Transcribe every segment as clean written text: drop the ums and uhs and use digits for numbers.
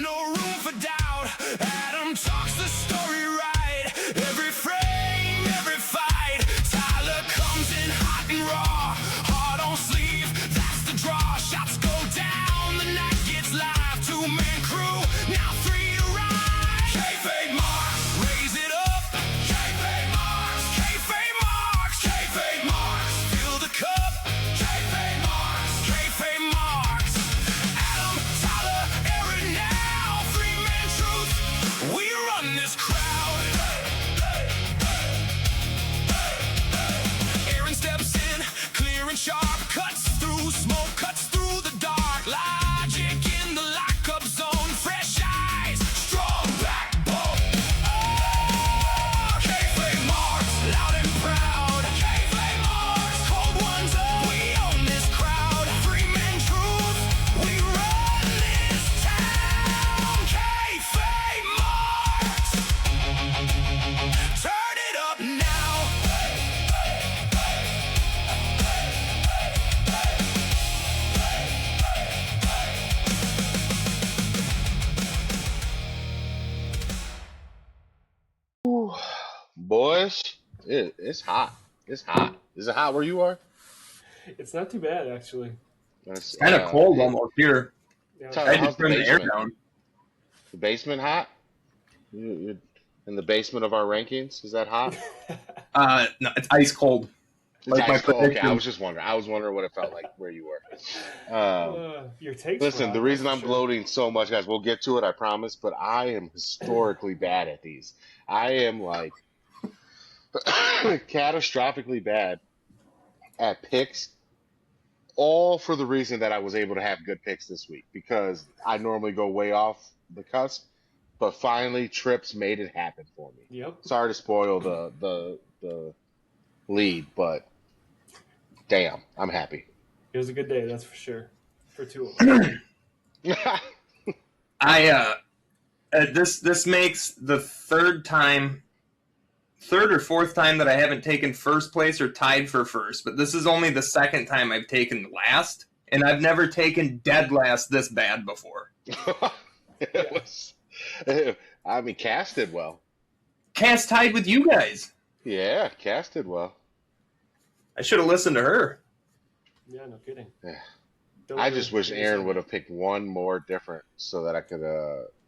no room for doubt. Adam talks the story right. Every frame, every fight. Tyler comes in hot and raw. Hard on sleeve, that's the draw. Shots go down, the night gets live. Two-man crew, now three to ride. Kayfabe marks, raise it up. Kayfabe marks, kayfabe marks, kayfabe marks. Fill the cup. Kayfabe marks, kayfabe marks. Adam, Tyler, Aaron now. Three-man truth, we run this crowd. Aaron steps in, clear and sharp. Cuts through smoke, cuts through the dark. Logic in the lockup zone. Fresh eyes, strong backbone. Oh, kayfabe marks, loud and proud. Kayfabe marks, cold ones up. We own this crowd. Three-man truth, we run this town. Kayfabe marks, turn it up now. Boys, it's hot. It's hot. Is it hot where you are? It's not too bad, actually. It's Kind of cold almost here. Yeah. Tyler, I how's just the turned the air basement? down. The basement hot? You're in the basement of our rankings? Is that hot? No, it's ice cold. It's Like my ice cold. Okay, I prediction. was just wondering. I was wondering what it felt like where you were. Your takes. Listen, were the out, reason that's I'm for sure. gloating so much, guys, we'll get to it, I promise, but I am historically bad at these. I am like catastrophically bad at picks, all for the reason that I was able to have good picks this week because I normally go way off the cusp, but finally Trips made it happen for me. Yep. Sorry to spoil the lead, but damn, I'm happy. It was a good day, that's for sure. For two of them. This makes the third or fourth time that I haven't taken first place or tied for first, but this is only the second time I've taken last, and I've never taken dead last this bad before. It was, I mean, Cass did well. Cass tied with you guys. Yeah, Cass did well. I should have listened to her. Yeah, no kidding. Yeah. Don't I really just wish do Aaron something. would have picked one more different so that I could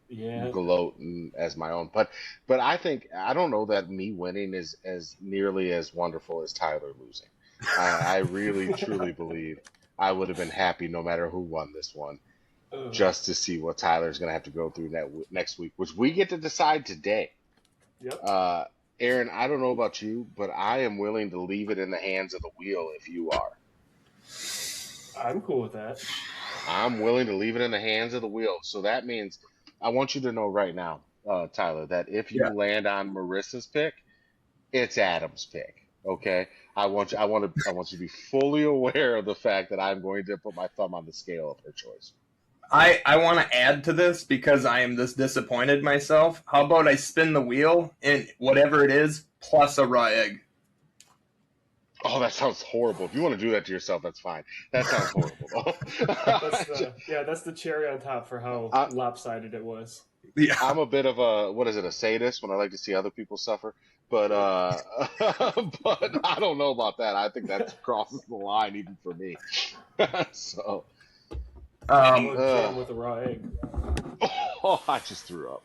Yeah. gloat as my own. But I think I don't know that me winning is as nearly as wonderful as Tyler losing. I really truly believe I would have been happy no matter who won this one, just to see what Tyler's going to have to go through next week, which we get to decide today. Yep. Aaron, I don't know about you, but I am willing to leave it in the hands of the wheel if you are. I'm cool with that. I'm willing to leave it in the hands of the wheel. So that means I want you to know right now, Tyler, that if you land on Marissa's pick, it's Adam's pick. Okay? I want you to be fully aware of the fact that I'm going to put my thumb on the scale of her choice. I want to add to this because I am this disappointed myself. How about I spin the wheel and whatever it is plus a raw egg? Oh, that sounds horrible. If you want to do that to yourself, that's fine. That sounds horrible. That's the cherry on top for how lopsided it was. Yeah. I'm a bit of a sadist when I like to see other people suffer. But but I don't know about that. I think that crosses the line even for me. So Jam with a raw egg. oh, I just threw up.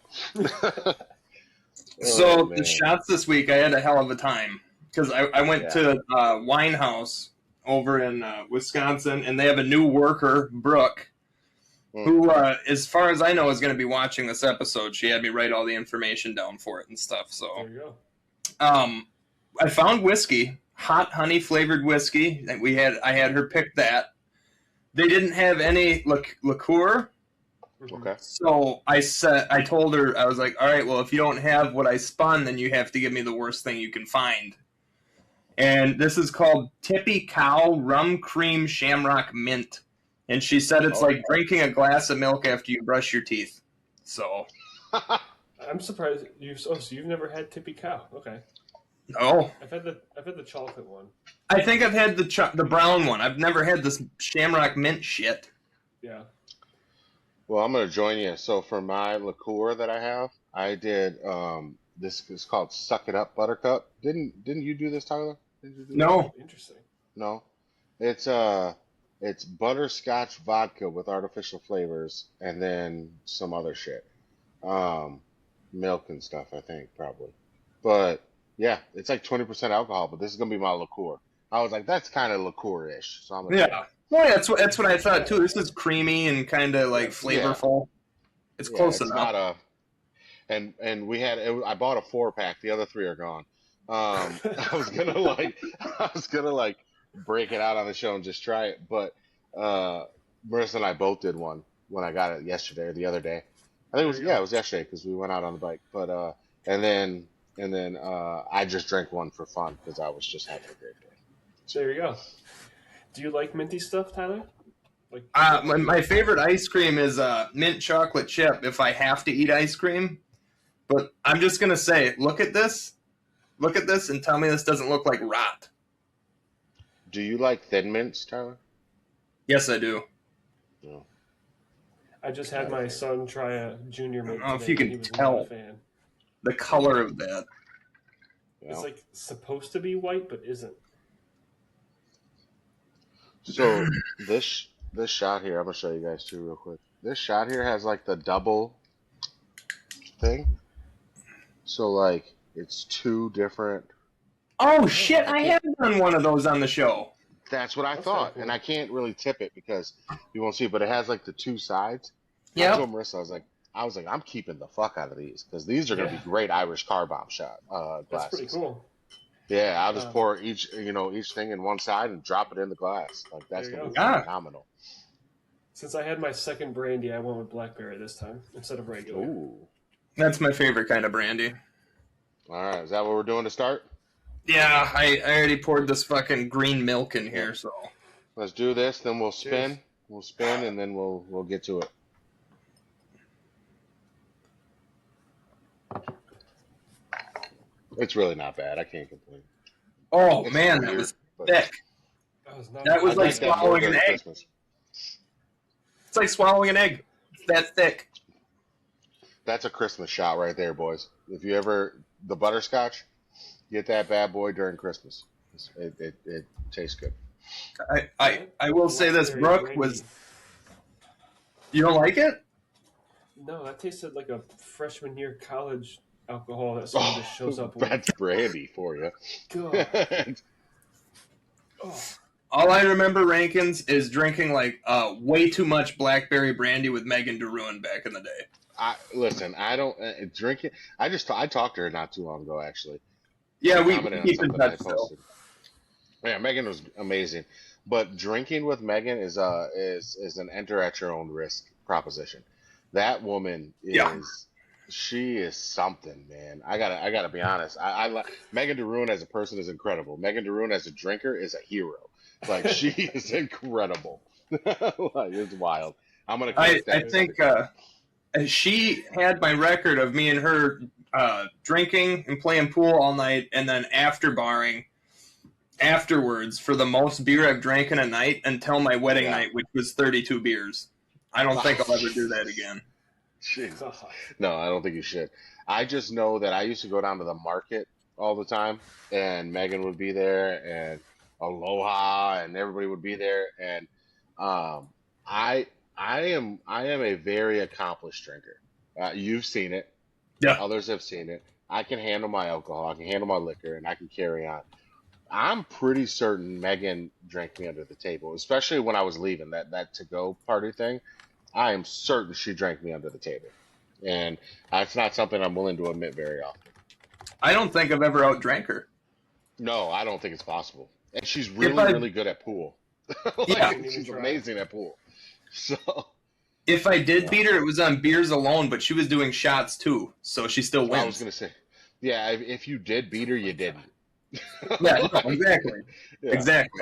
So man. the shots this week, I had a hell of a time because I went to Winehouse over in Wisconsin, and they have a new worker, Brooke, who, as far as I know, is going to be watching this episode. She had me write all the information down for it and stuff. So There you go. I found whiskey, hot honey flavored whiskey. I had her pick that. They didn't have any liqueur. Okay. So I told her, I was like, all right, well, if you don't have what I spun, then you have to give me the worst thing you can find. And this is called Tippy Cow Rum Cream Shamrock Mint. And she said it's like drinking a glass of milk after you brush your teeth. So I'm surprised you've never had Tippy Cow. Okay. No. I've had the chocolate one. I think I've had the brown one. I've never had this Shamrock Mint shit. Yeah. Well, I'm gonna join you. So for my liqueur that I have, I did this is called Suck It Up Buttercup. Didn't you do this, Tyler? Did you do this? No. Interesting. No. It's it's butterscotch vodka with artificial flavors and then some other shit. Um Milk and stuff, I think, probably. But yeah, it's like 20% alcohol, but this is gonna be my liqueur. I was like, that's kind of liqueur-ish, so I'm gonna try Yeah. it. Well, that's what I thought too. This is creamy and kind of like Yeah. flavorful. It's Yeah, close it's enough. not a and we had I bought a 4 pack. The other three are gone. I was gonna break it out on the show and just try it, but uh, Marissa and I both did one when I got it yesterday or the other day. I think it There was you yeah, go. it was yesterday because we went out on the bike. But and then I just drank one for fun because I was just having a great day. There you go. Do you like minty stuff, Tyler? Like My favorite ice cream is mint chocolate chip if I have to eat ice cream. But I'm just gonna say, look at this, and tell me this doesn't look like rot. Do you like Thin Mints, Tyler? Yes, I do. No. I just had my son try a junior I mint don't know if today, you and can he was not tell a fan. the color of that. It's No. like supposed to be white, but isn't. So this shot here, I'm gonna show you guys too real quick. This shot here has like the double thing. So like it's two different. Oh shit! I I can't. have done one of those on the show. That's what I That's kind thought, of and cool. I can't really tip it because you won't see it. But it has like the two sides. I Yep. told Marissa, I was like, I'm keeping the fuck out of these because these are gonna be Yeah, great Irish car bomb shot that's pretty glasses. cool. Yeah, I'll just Um, pour each thing in one side and drop it in the glass. Like there that's you gonna go. be Ah, phenomenal. Since I had my second brandy, I went with blackberry this time instead of regular. Ooh. that's my favorite kind of brandy. All right, is that what we're doing to start? Yeah, I already poured this fucking green milk in Yep. here, so Let's do this, then we'll Cheers. spin. We'll spin, and then we'll get to it. It's really not bad. I can't complain. oh It's man, that weird, was but thick. That was not That bad. was I like like that more swallowing an during egg. Christmas. It's like swallowing an egg. It's that thick. That's a Christmas shot right there, boys. If you ever the butterscotch, get that bad boy during Christmas. It tastes good. I will say this, Blackberry Brooke brandy. was. You don't like it? No, that tasted like a freshman year college alcohol that someone just shows up with. That's brandy for you. God. Oh, All I remember, Rankins, is drinking like way too much blackberry brandy with Megan DeRuin back in the day. Listen. I don't drink it. I talked to her not too long ago, actually. Yeah, She we commented on keep in something I touch still. posted. Yeah, Megan was amazing, but drinking with Megan is an enter at your own risk proposition. That woman Yeah. she is something, man. I gotta be honest. I like Megan DeRuin as a person is incredible. Megan DeRuin as a drinker is a hero. Like she is incredible. Like it's wild. I'm gonna clip I that. think she had my record of me and her drinking and playing pool all night, and then after barring afterwards for the most beer I've drank in a night until my wedding Yeah. night, which was 32 beers. I don't think I'll ever do that again. Jesus. God. No, I don't think you should. I just know that I used to go down to the market all the time, and Megan would be there, and Aloha, and everybody would be there, and um, I am a very accomplished drinker. You've seen it. Yeah. Others have seen it. I can handle my alcohol. I can handle my liquor, and I can carry on. I'm pretty certain Megan drank me under the table, especially when I was leaving that to go party thing. I am certain she drank me under the table, and that's not something I'm willing to admit very often. I don't think I've ever outdrank her. No, I don't think it's possible. And she's If really, I- really good at pool. Like, Yeah. she's Try. amazing at pool. So If I did beat her, it was on beers alone, but she was doing shots too, so she still I was wins. gonna say, yeah, if you did beat her, you didn't. Yeah, no, exactly. Yeah. Exactly.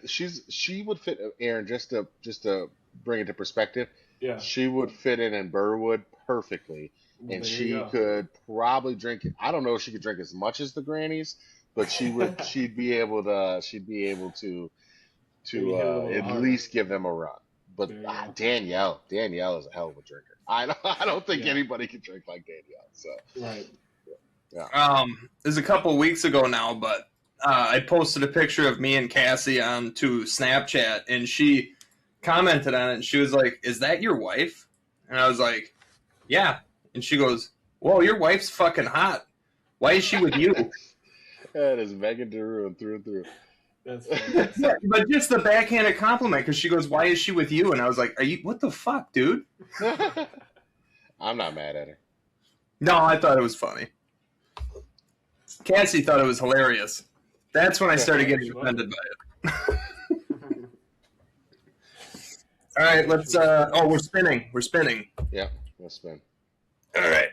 She would fit Aaron just to bring it to perspective. Yeah. She would fit in Burwood perfectly, There and you she go. could probably drink. I don't know if she could drink as much as the grannies, but she would. She'd be able to Maybe hit it a little at harder. least give them a run. but There you go. Danielle is a hell of a drinker. I don't think Yeah. anybody can drink like Danielle. So Right. It was a couple weeks ago now, but I posted a picture of me and Cassie onto Snapchat, and she commented on it, and she was like, "Is that your wife?" And I was like, "Yeah." And she goes, "Whoa, your wife's fucking hot. Why is she with you?" that is Megan Derulo through and through. That's fantastic. But just the backhanded compliment, because she goes, "Why is she with you?" And I was like, "Are you? What the fuck, dude?" I'm not mad at her. No, I thought it was funny. Cassie thought it was hilarious. That's when I started getting offended by it. All right, let's. We're spinning. We're spinning. Yeah, let's spin. All right.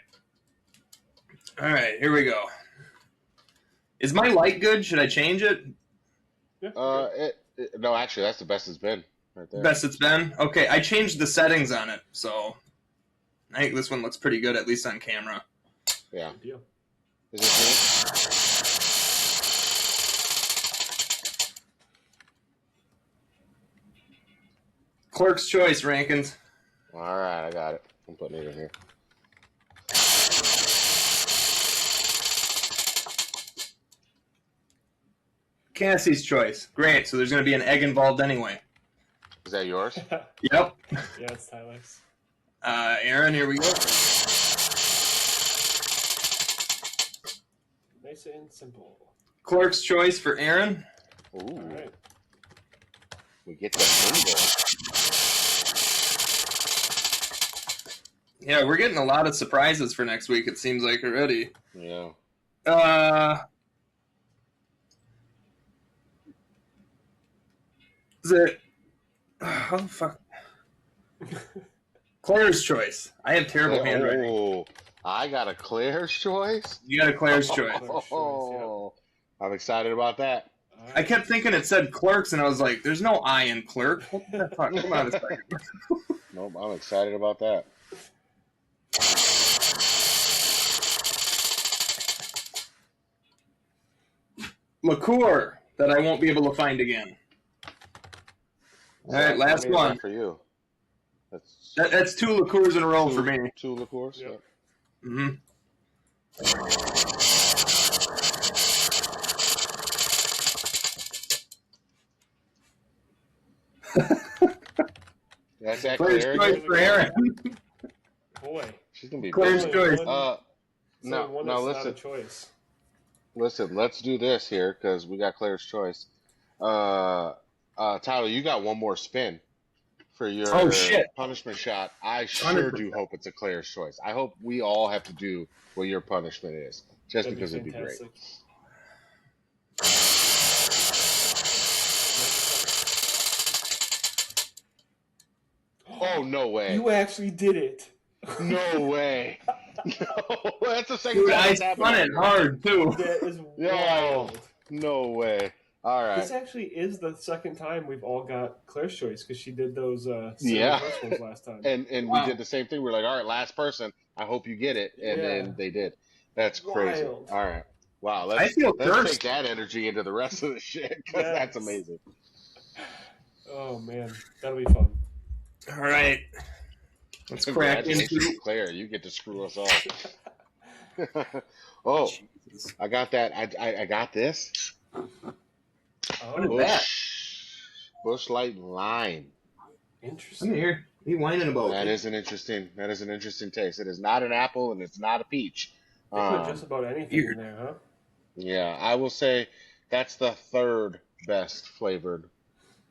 All right, here we go. Is my light good? Should I change it? Yeah, No, actually, that's the best it's been right there. Best it's been? Okay, I changed the settings on it, so I think this one looks pretty good, at least on camera. Yeah. good deal. Is it Clerk's Choice, Rankins. good? All right, I got it. I'm putting it in here. Cassie's Choice. Great, so there's going to be an egg involved anyway. Is that yours? Yep. Yeah, it's Tyler's. Aaron, here we go. Nice and simple. Clerk's Choice for Aaron. Ooh, All right. we get the mingle. Yeah, we're getting a lot of surprises for next week, it seems like already. Yeah. Is it... Oh, fuck. Claire's Choice. I have terrible handwriting. Oh, I got a Claire's Choice. You got a Claire's Choice. Oh, I'm excited about that. All I right. kept thinking it said Clerks, and I was like, there's no I in Clerk. What the fuck? Come on a second. Nope, I'm excited about that. Liqueur that I won't be able to find again. All right, last Maybe one. not for you. That's That's two liqueurs in a row for me. two liqueurs. Yep. Mm-hmm. That's that Claire's Claire. Choice for Aaron. Boy. She's gonna be Claire's busy. Choice. One No, that's not a listen, choice. listen. Let's do this here because we got Claire's Choice. Tyler, you got one more spin for your Oh, shit. punishment shot. I sure do 100%. hope it's a Claire's Choice. I hope we all have to do what your punishment is, just That'd because be it'd be great. fantastic. Oh, no way. You actually did it. No way. No, that's the second Dude, time I it's spun happened. it hard, too. That is Yo. wild. No way. All right. This actually is the second time we've all got Claire's Choice because she did those Yeah. first ones last time. And Wow. we did the same thing. We're like, all right, last person. I hope you get it. And Yeah. then they did. That's crazy. Wild. All right. Wow. I feel Let's cursed. take that energy into the rest of the shit because that's Yes. amazing. Oh man, that'll be fun. All right. Let's crack Congratulations, into... Claire. You get to screw us all. Oh, I got that. I got this. What Oh, is that? Bush Light Lime. interesting. Come here. What are you whining about? That is an interesting taste. It is not an apple and it's not a peach. They put just about anything in there, huh? Yeah, I will say that's the third best flavored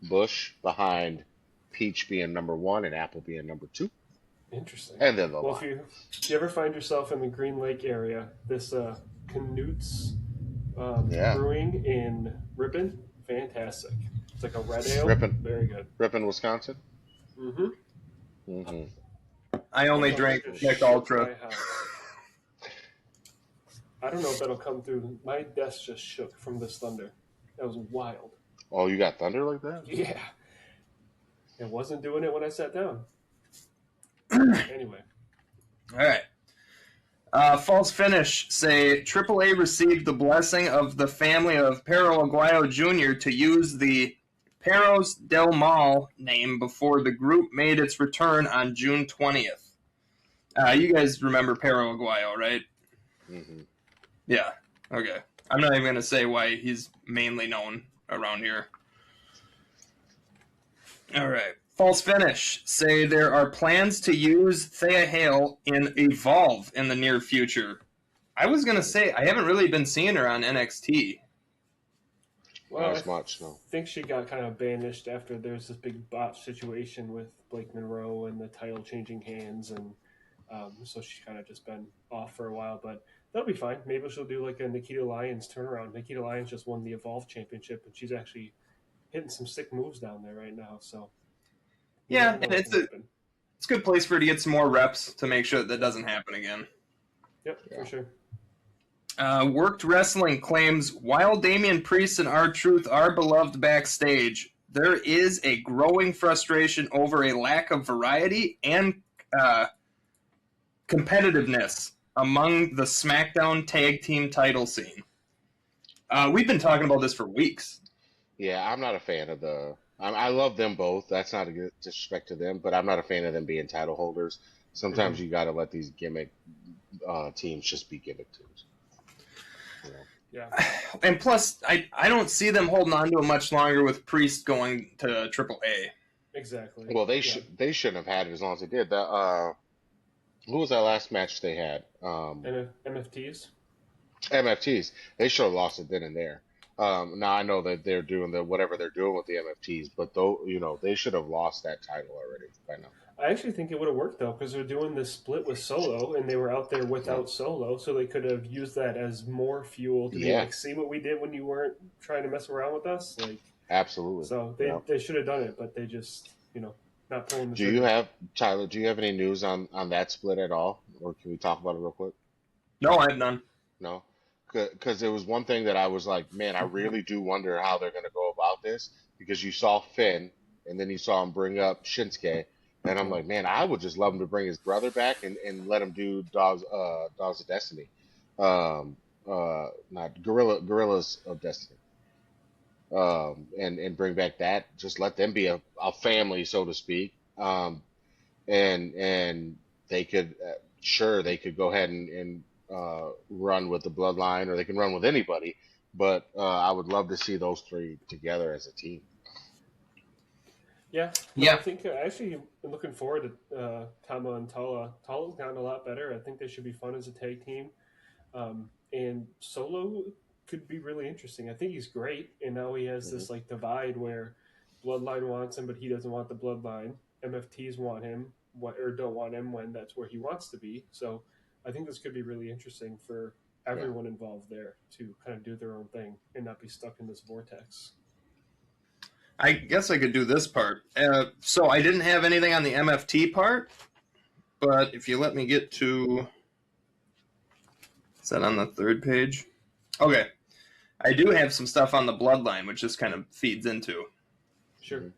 Bush, behind peach being number one and apple being number two. Interesting. And then the Well, lime. if you ever find yourself in the Green Lake area, this Canute's Yeah. Brewing in Ripon, fantastic. It's like a red ale. Ripon. Very good. Ripon, Wisconsin. Mm-hmm. Mm-hmm. I only drank Mick Ultra. I don't know if that'll come through. My desk just shook from this thunder. That was wild. Oh, you got thunder like that? Yeah. It wasn't doing it when I sat down. Anyway. All right. False finish. Say AAA received the blessing of the family of Perro Aguayo Jr. to use the Perros Del Mal name before the group made its return on June 20th. You guys remember Perro Aguayo, right? Mm-hmm. Yeah. Okay. I'm not even going to say why he's mainly known around here. All right. False Finish say there are plans to use Thea Hale in Evolve in the near future. I was going to say, I haven't really been seeing her on NXT. Well, Not as much, no. I think she got kind of banished after there's this big botch situation with Blake Monroe and the title changing hands, and so she's kind of just been off for a while. But that'll be fine. Maybe she'll do like a Nikita Lyons turnaround. Nikita Lyons just won the Evolve Championship, and she's actually hitting some sick moves down there right now. So yeah, and it's a good place for her to get some more reps to make sure that doesn't happen again. Yep, for sure. Worked Wrestling claims, while Damian Priest and R-Truth are beloved backstage, there is a growing frustration over a lack of variety and competitiveness among the SmackDown tag team title scene. We've been talking about this for weeks. Yeah, I'm not a fan of the... I love them both. That's not a good disrespect to them, but I'm not a fan of them being title holders. Sometimes you got to let these gimmick teams just be gimmick teams. Yeah. And plus, I don't see them holding on to it much longer with Priest going to AAA. Exactly. Well, they shouldn't have had it as long as they did. Who was that last match they had? MFTs? MFTs. They should have lost it then and there. Now I know that they're doing whatever they're doing with the MFTs, but they should have lost that title already by now. I actually think it would have worked, though, because they're doing this split with Solo, and they were out there without Solo, so they could have used that as more fuel to be like, see what we did when you weren't trying to mess around with us? Like, absolutely. So they should have done it, but they just, not pulling the trigger. Tyler, do you have any news on that split at all? Or can we talk about it real quick? No, I have none. No? Because it was one thing that I was like, man, I really do wonder how they're going to go about this, because you saw Finn, and then you saw him bring up Shinsuke. And I'm like, man, I would just love him to bring his brother back and let him do Dogs of Destiny, not Gorillas of Destiny, and bring back that. Just let them be a family, so to speak. And they could they could go ahead and run with the Bloodline, or they can run with anybody. But I would love to see those three together as a team. Yeah. I think actually I'm looking forward to Tama and Tala. Tala's gotten a lot better. I think they should be fun as a tag team. And Solo could be really interesting. I think he's great, and now he has this like divide where Bloodline wants him, but he doesn't want the Bloodline. MFTs want him, or don't want him when that's where he wants to be. So I think this could be really interesting for everyone involved there to kind of do their own thing and not be stuck in this vortex. I guess I could do this part. So I didn't have anything on the MFT part, but if you let me get to... Is that on the third page? Okay. I do have some stuff on the Bloodline, which this kind of feeds into. Sure.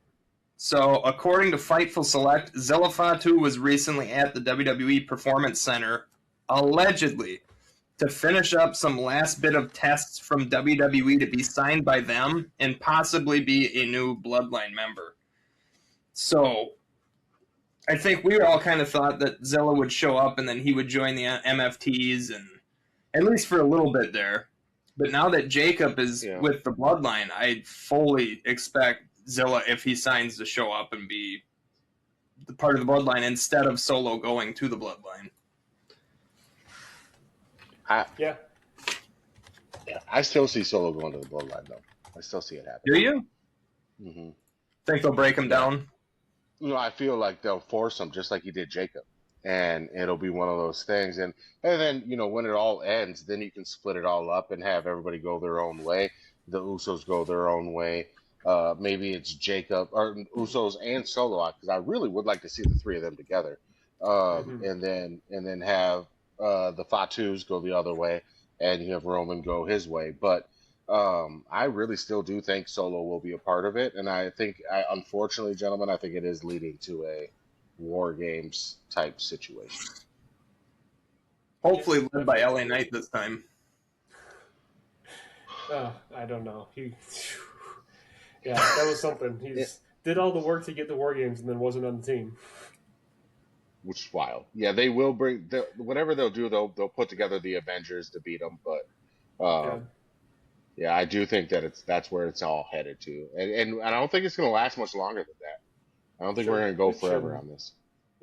So, according to Fightful Select, Zilla Fatu was recently at the WWE Performance Center, allegedly, to finish up some last bit of tests from WWE to be signed by them and possibly be a new Bloodline member. So, I think we all kind of thought that Zilla would show up and then he would join the MFTs, and at least for a little bit there. But now that Jacob is with the Bloodline, I fully expect Zilla, if he signs, to show up and be the part of the Bloodline instead of Solo going to the Bloodline. I still see Solo going to the Bloodline, though. I still see it happening. Do you? Mm-hmm. Think they'll break him down? I feel like they'll force him, just like he did Jacob. And it'll be one of those things. And then, when it all ends, then you can split it all up and have everybody go their own way. The Usos go their own way. Maybe it's Jacob, or Usos and Solo, because I really would like to see the three of them together. And then have the Fatus go the other way, and you have Roman go his way. But I really still do think Solo will be a part of it, and I think, unfortunately, gentlemen, I think it is leading to a War Games type situation. Hopefully led by LA Knight this time. I don't know. Yeah, that was something. Did all the work to get the War Games and then wasn't on the team. Which is wild. Yeah, they will bring whatever they'll do. They'll put together the Avengers to beat them. But Yeah. yeah, I do think that that's where it's all headed to, and I don't think it's going to last much longer than that. I don't think we're going to go forever on this.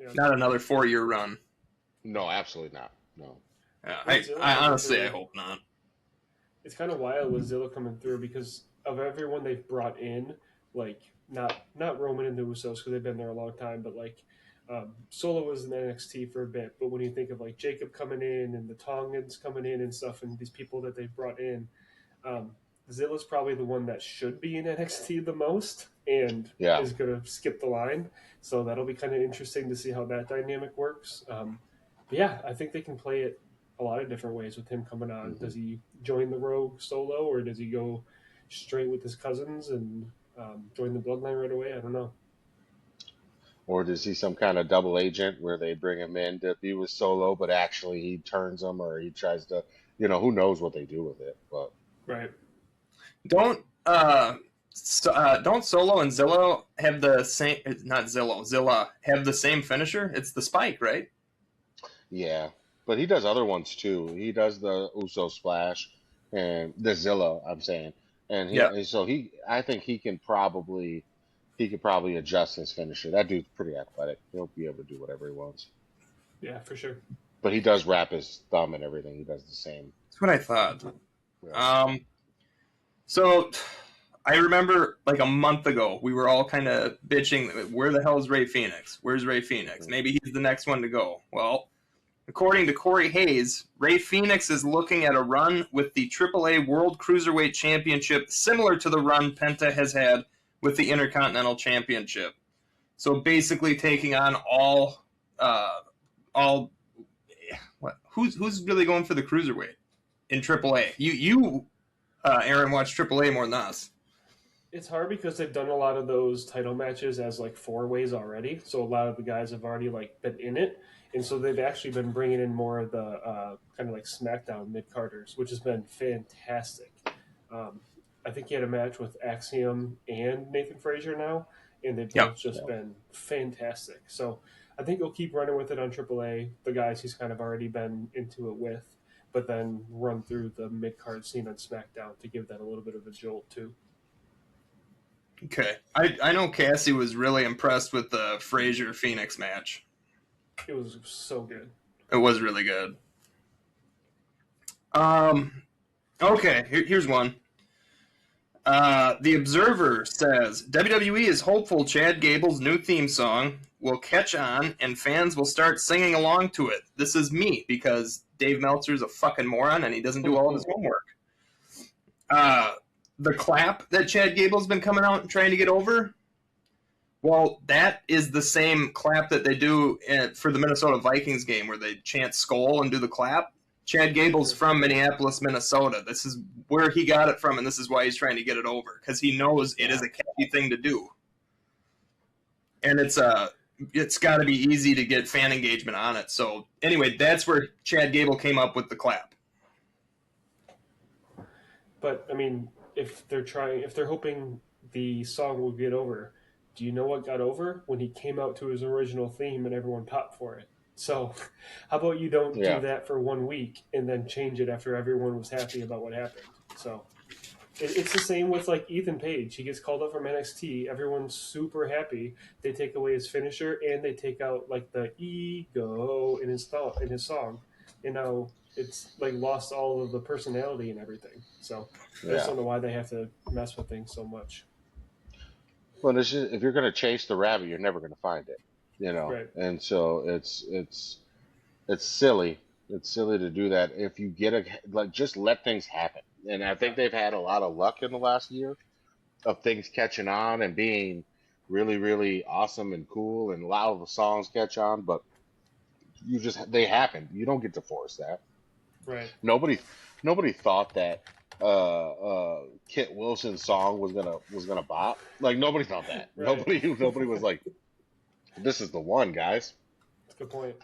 Yeah. Not another 4-year run. No, absolutely not. No. I honestly, I hope not. It's kind of wild with Zilla coming through because of everyone they've brought in, like not Roman and the Usos because they've been there a long time, but like Solo was in NXT for a bit. But when you think of like Jacob coming in and the Tongans coming in and stuff, and these people that they've brought in, Zilla's probably the one that should be in NXT the most and is going to skip the line. So that'll be kind of interesting to see how that dynamic works. But yeah, I think they can play it a lot of different ways with him coming on. Does he join the Rogue solo, or does he go straight with his cousins and join the Bloodline right away? I don't know. Or does he some kind of double agent where they bring him in to be with Solo, but actually he turns them, or he tries to, who knows what they do with it. But right. Don't Solo and Zilla have the same? Not Zilla have the same finisher. It's the spike, right? Yeah, but he does other ones too. He does the Uso splash and the Zilla. I'm saying, and so I think he could probably adjust his finisher. That dude's pretty athletic. He'll be able to do whatever he wants. Yeah, for sure. But he does wrap his thumb and everything. He does the same. That's what I thought. Yeah. So I remember like a month ago, we were all kind of bitching, where the hell is Rey Fenix? Where's Rey Fenix? Maybe he's the next one to go. Well, according to Corey Hayes, Rey Fenix is looking at a run with the AAA World Cruiserweight Championship similar to the run Penta has had with the Intercontinental Championship. So basically taking on who's really going for the Cruiserweight in AAA? You Aaron, watched AAA more than us. It's hard because they've done a lot of those title matches as like 4-ways already. So a lot of the guys have already like been in it. And so they've actually been bringing in more of the kind of like SmackDown mid-carders, which has been fantastic. I think he had a match with Axiom and Nathan Frazier now, and they've both just been fantastic. So I think he'll keep running with it on AAA, the guys he's kind of already been into it with, but then run through the mid-card scene on SmackDown to give that a little bit of a jolt too. Okay. I know Cassie was really impressed with the Frazier-Phoenix match. It was so good. It was really good. Okay, here's one. The Observer says, WWE is hopeful Chad Gable's new theme song will catch on and fans will start singing along to it. This is me, because Dave Meltzer's a fucking moron and he doesn't do all of his homework. The clap that Chad Gable's been coming out and trying to get over, well, that is the same clap that they do for the Minnesota Vikings game where they chant Skol and do the clap. Chad Gable's from Minneapolis, Minnesota. This is where he got it from, and this is why he's trying to get it over, because he knows it is a catchy thing to do. And it's got to be easy to get fan engagement on it. So anyway, that's where Chad Gable came up with the clap. But I mean, if they're hoping the song will get over, do you know what got over? When he came out to his original theme and everyone popped for it. So how about you don't do that for 1 week and then change it after everyone was happy about what happened? So it's the same with like Ethan Page. He gets called up from NXT. Everyone's super happy. They take away his finisher and they take out like the ego in his song. And now it's like lost all of the personality and everything. So I just don't know why they have to mess with things so much. Well, it's just, if you're going to chase the rabbit, you're never going to find it, Right. And so it's silly. It's silly to do that. If you get just let things happen. And I think they've had a lot of luck in the last year of things catching on and being really, really awesome and cool, and a lot of the songs catch on, but they happen. You don't get to force that. Right. Nobody thought that Kit Wilson's song was gonna bop. Like nobody thought that. Right. Nobody was like, this is the one, guys. That's a good point.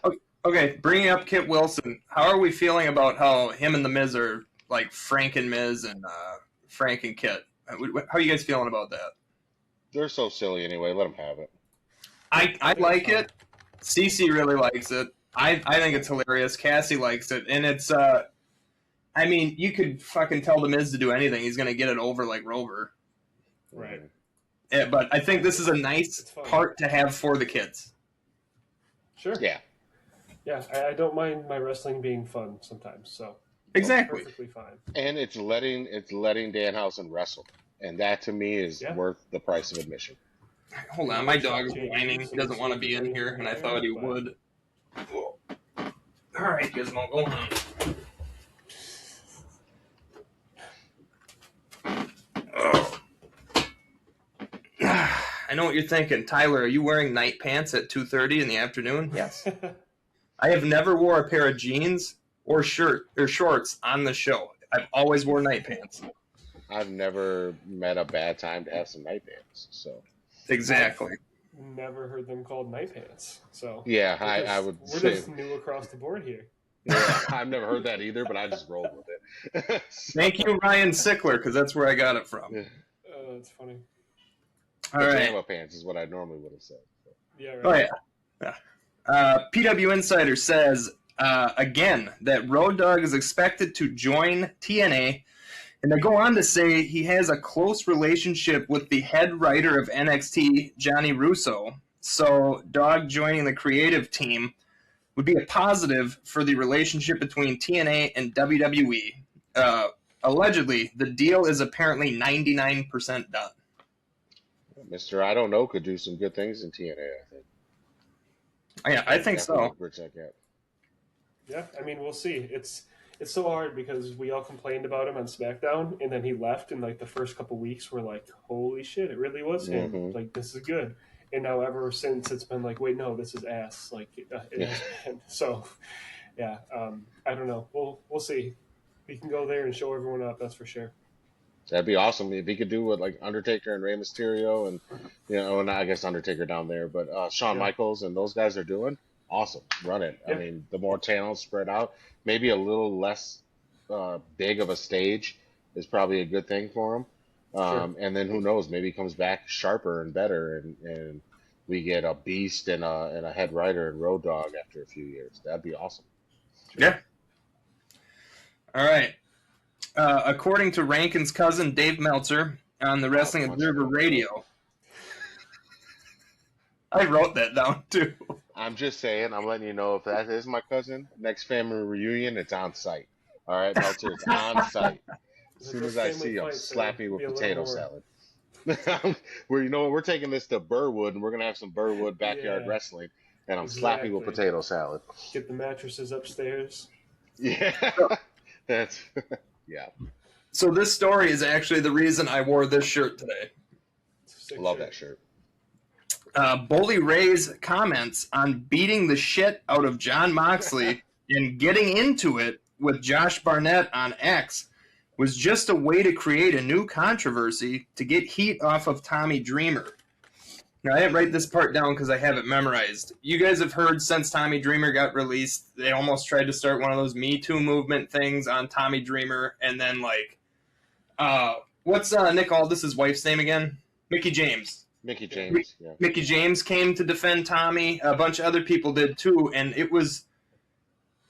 Okay, bringing up Kit Wilson, how are we feeling about how him and the Miz are like Frank and Miz and Frank and Kit? How are you guys feeling about that? They're so silly anyway. Let them have it. I like it. Cece really likes it. I think it's hilarious. Cassie likes it, and it's I mean, you could fucking tell The Miz to do anything. He's gonna get it over like Rover. Right. Yeah, but I think this is a nice part to have for the kids. Sure. Yeah. Yeah, I don't mind my wrestling being fun sometimes, so Exactly. perfectly fine. And it's letting Danhausen wrestle, and that to me is worth the price of admission. Hold on, my dog is whining. He doesn't want to be in here, and I thought he would. All right, Gizmo, go on. I know what you're thinking. Tyler, are you wearing night pants at 2:30 in the afternoon? Yes. I have never wore a pair of jeans or shirt or shorts on the show. I've always wore night pants. I've never met a bad time to have some night pants. So exactly. I've never heard them called night pants. So yeah, I would we're say just new across the board here. Yeah, I've never heard that either, but I just rolled with it. Thank you, Ryan Sickler, because that's where I got it from. That's funny. All right. Pajama pants is what I normally would have said. So. Yeah. Right. Oh yeah. PW Insider says again that Road Dogg is expected to join TNA, and they go on to say he has a close relationship with the head writer of NXT, Johnny Russo. So Dogg joining the creative team would be a positive for the relationship between TNA and WWE. Allegedly, the deal is apparently 99% done. Mr. I Don't Know could do some good things in TNA, I think. Yeah, I think so. Yeah, I mean, we'll see. It's so hard because we all complained about him on SmackDown, and then he left, and like the first couple weeks were like, holy shit, it really was him. Mm-hmm. Like, this is good. And now ever since it's been like, wait, no, this is ass. Like, it has been. So, yeah, I don't know. We'll see. We can go there and show everyone up. That's for sure. That'd be awesome if he could do what like Undertaker and Rey Mysterio and and I guess Undertaker down there, but Shawn Michaels and those guys are doing. Awesome, run it. I mean, the more talent spread out, maybe a little less big of a stage is probably a good thing for him. And then who knows? Maybe he comes back sharper and better, and we get a beast and a head writer and Road Dogg after a few years. That'd be awesome. Yeah. All right. According to Rankin's cousin Dave Meltzer on the Wrestling Observer Radio, I wrote that down too. I'm just saying. I'm letting you know if that is my cousin. Next family reunion, it's on site. All right, Meltzer, it's on site. As soon as I see him, slap me with potato salad. We're taking this to Burwood, and we're gonna have some Burwood backyard wrestling, and I'm slapping with potato salad. Get the mattresses upstairs. Yeah, that's yeah. So this story is actually the reason I wore this shirt today. Love that shirt. Bully Ray's comments on beating the shit out of Jon Moxley and getting into it with Josh Barnett on X was just a way to create a new controversy to get heat off of Tommy Dreamer. Now, I didn't write this part down because I have it memorized. You guys have heard since Tommy Dreamer got released, they almost tried to start one of those Me Too movement things on Tommy Dreamer, and then what's Nick Aldis' wife's name again? Mickey James. Mickey James, yeah. Mickey James came to defend Tommy. A bunch of other people did too, and it was,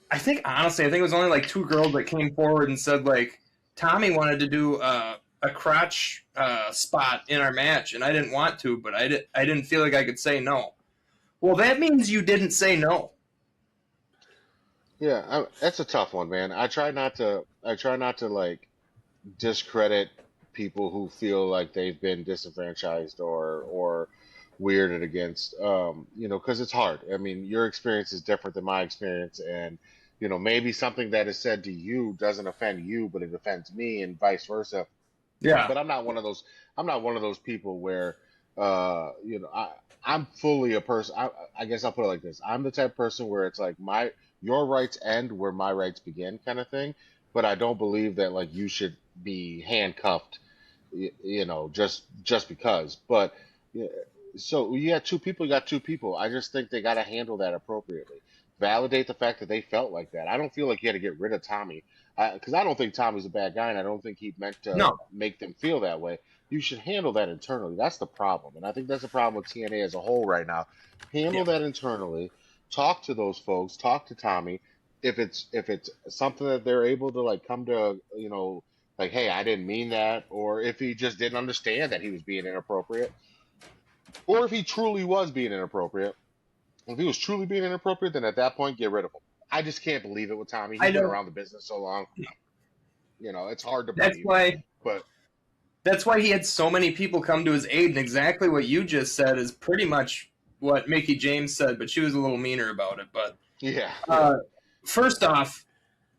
I think it was only like two girls that came forward and said Tommy wanted to do a crotch spot in our match, and I didn't want to, but I didn't feel like I could say no. Well, that means you didn't say no. Yeah, that's a tough one, man. I try not to discredit people who feel like they've been disenfranchised or weirded against, because it's hard. I mean, your experience is different than my experience, and maybe something that is said to you doesn't offend you, but it offends me, and vice versa. Yeah. But I'm not one of those people where, I'm fully a person. I guess I'll put it like this: I'm the type of person where it's like your rights end where my rights begin, kind of thing. But I don't believe that you should be handcuffed, just because. But so you got two people. I just think they got to handle that appropriately. validate the fact that they felt like that. I don't feel like you had to get rid of Tommy because I don't think Tommy's a bad guy, and I don't think he meant to No. make them feel that way. You should handle that internally. That's the problem, and I think that's the problem with TNA as a whole right now. Handle that internally. Talk to those folks. Talk to Tommy. If it's something that they're able to like come to, like, hey, I didn't mean that, or if he just didn't understand that he was being inappropriate, or if he truly was being inappropriate. If he was truly being inappropriate, then at that point, get rid of him. I just can't believe it with Tommy. He's been around the business so long. It's hard to believe. That's why he had so many people come to his aid, and exactly what you just said is pretty much what Mickie James said, but she was a little meaner about it. But yeah. First off,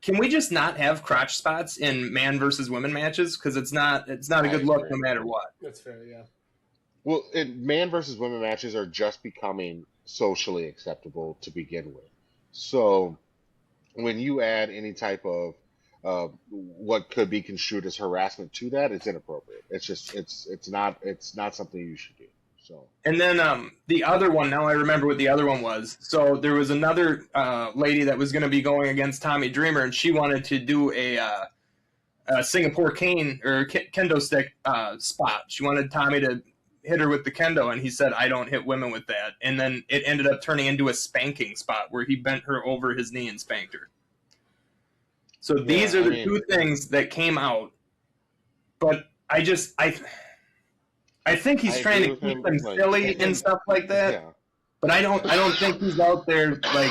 can we just not have crotch spots in man versus women matches? Because it's not a good look no matter what. That's fair, yeah. Well, man versus women matches are just becoming socially acceptable to begin with. So when you add any type of what could be construed as harassment to that, it's inappropriate. It's just it's not something you should do. So and then the other one, now I remember what the other one was. So there was another lady that was going to be going against Tommy Dreamer, and she wanted to do a Singapore cane or kendo stick spot. She wanted Tommy to hit her with the kendo, and he said, I don't hit women with that. And then it ended up turning into a spanking spot where he bent her over his knee and spanked her. So these are the two things that came out. But I think he's trying to keep them silly and stuff like that. Yeah. But I don't think he's out there like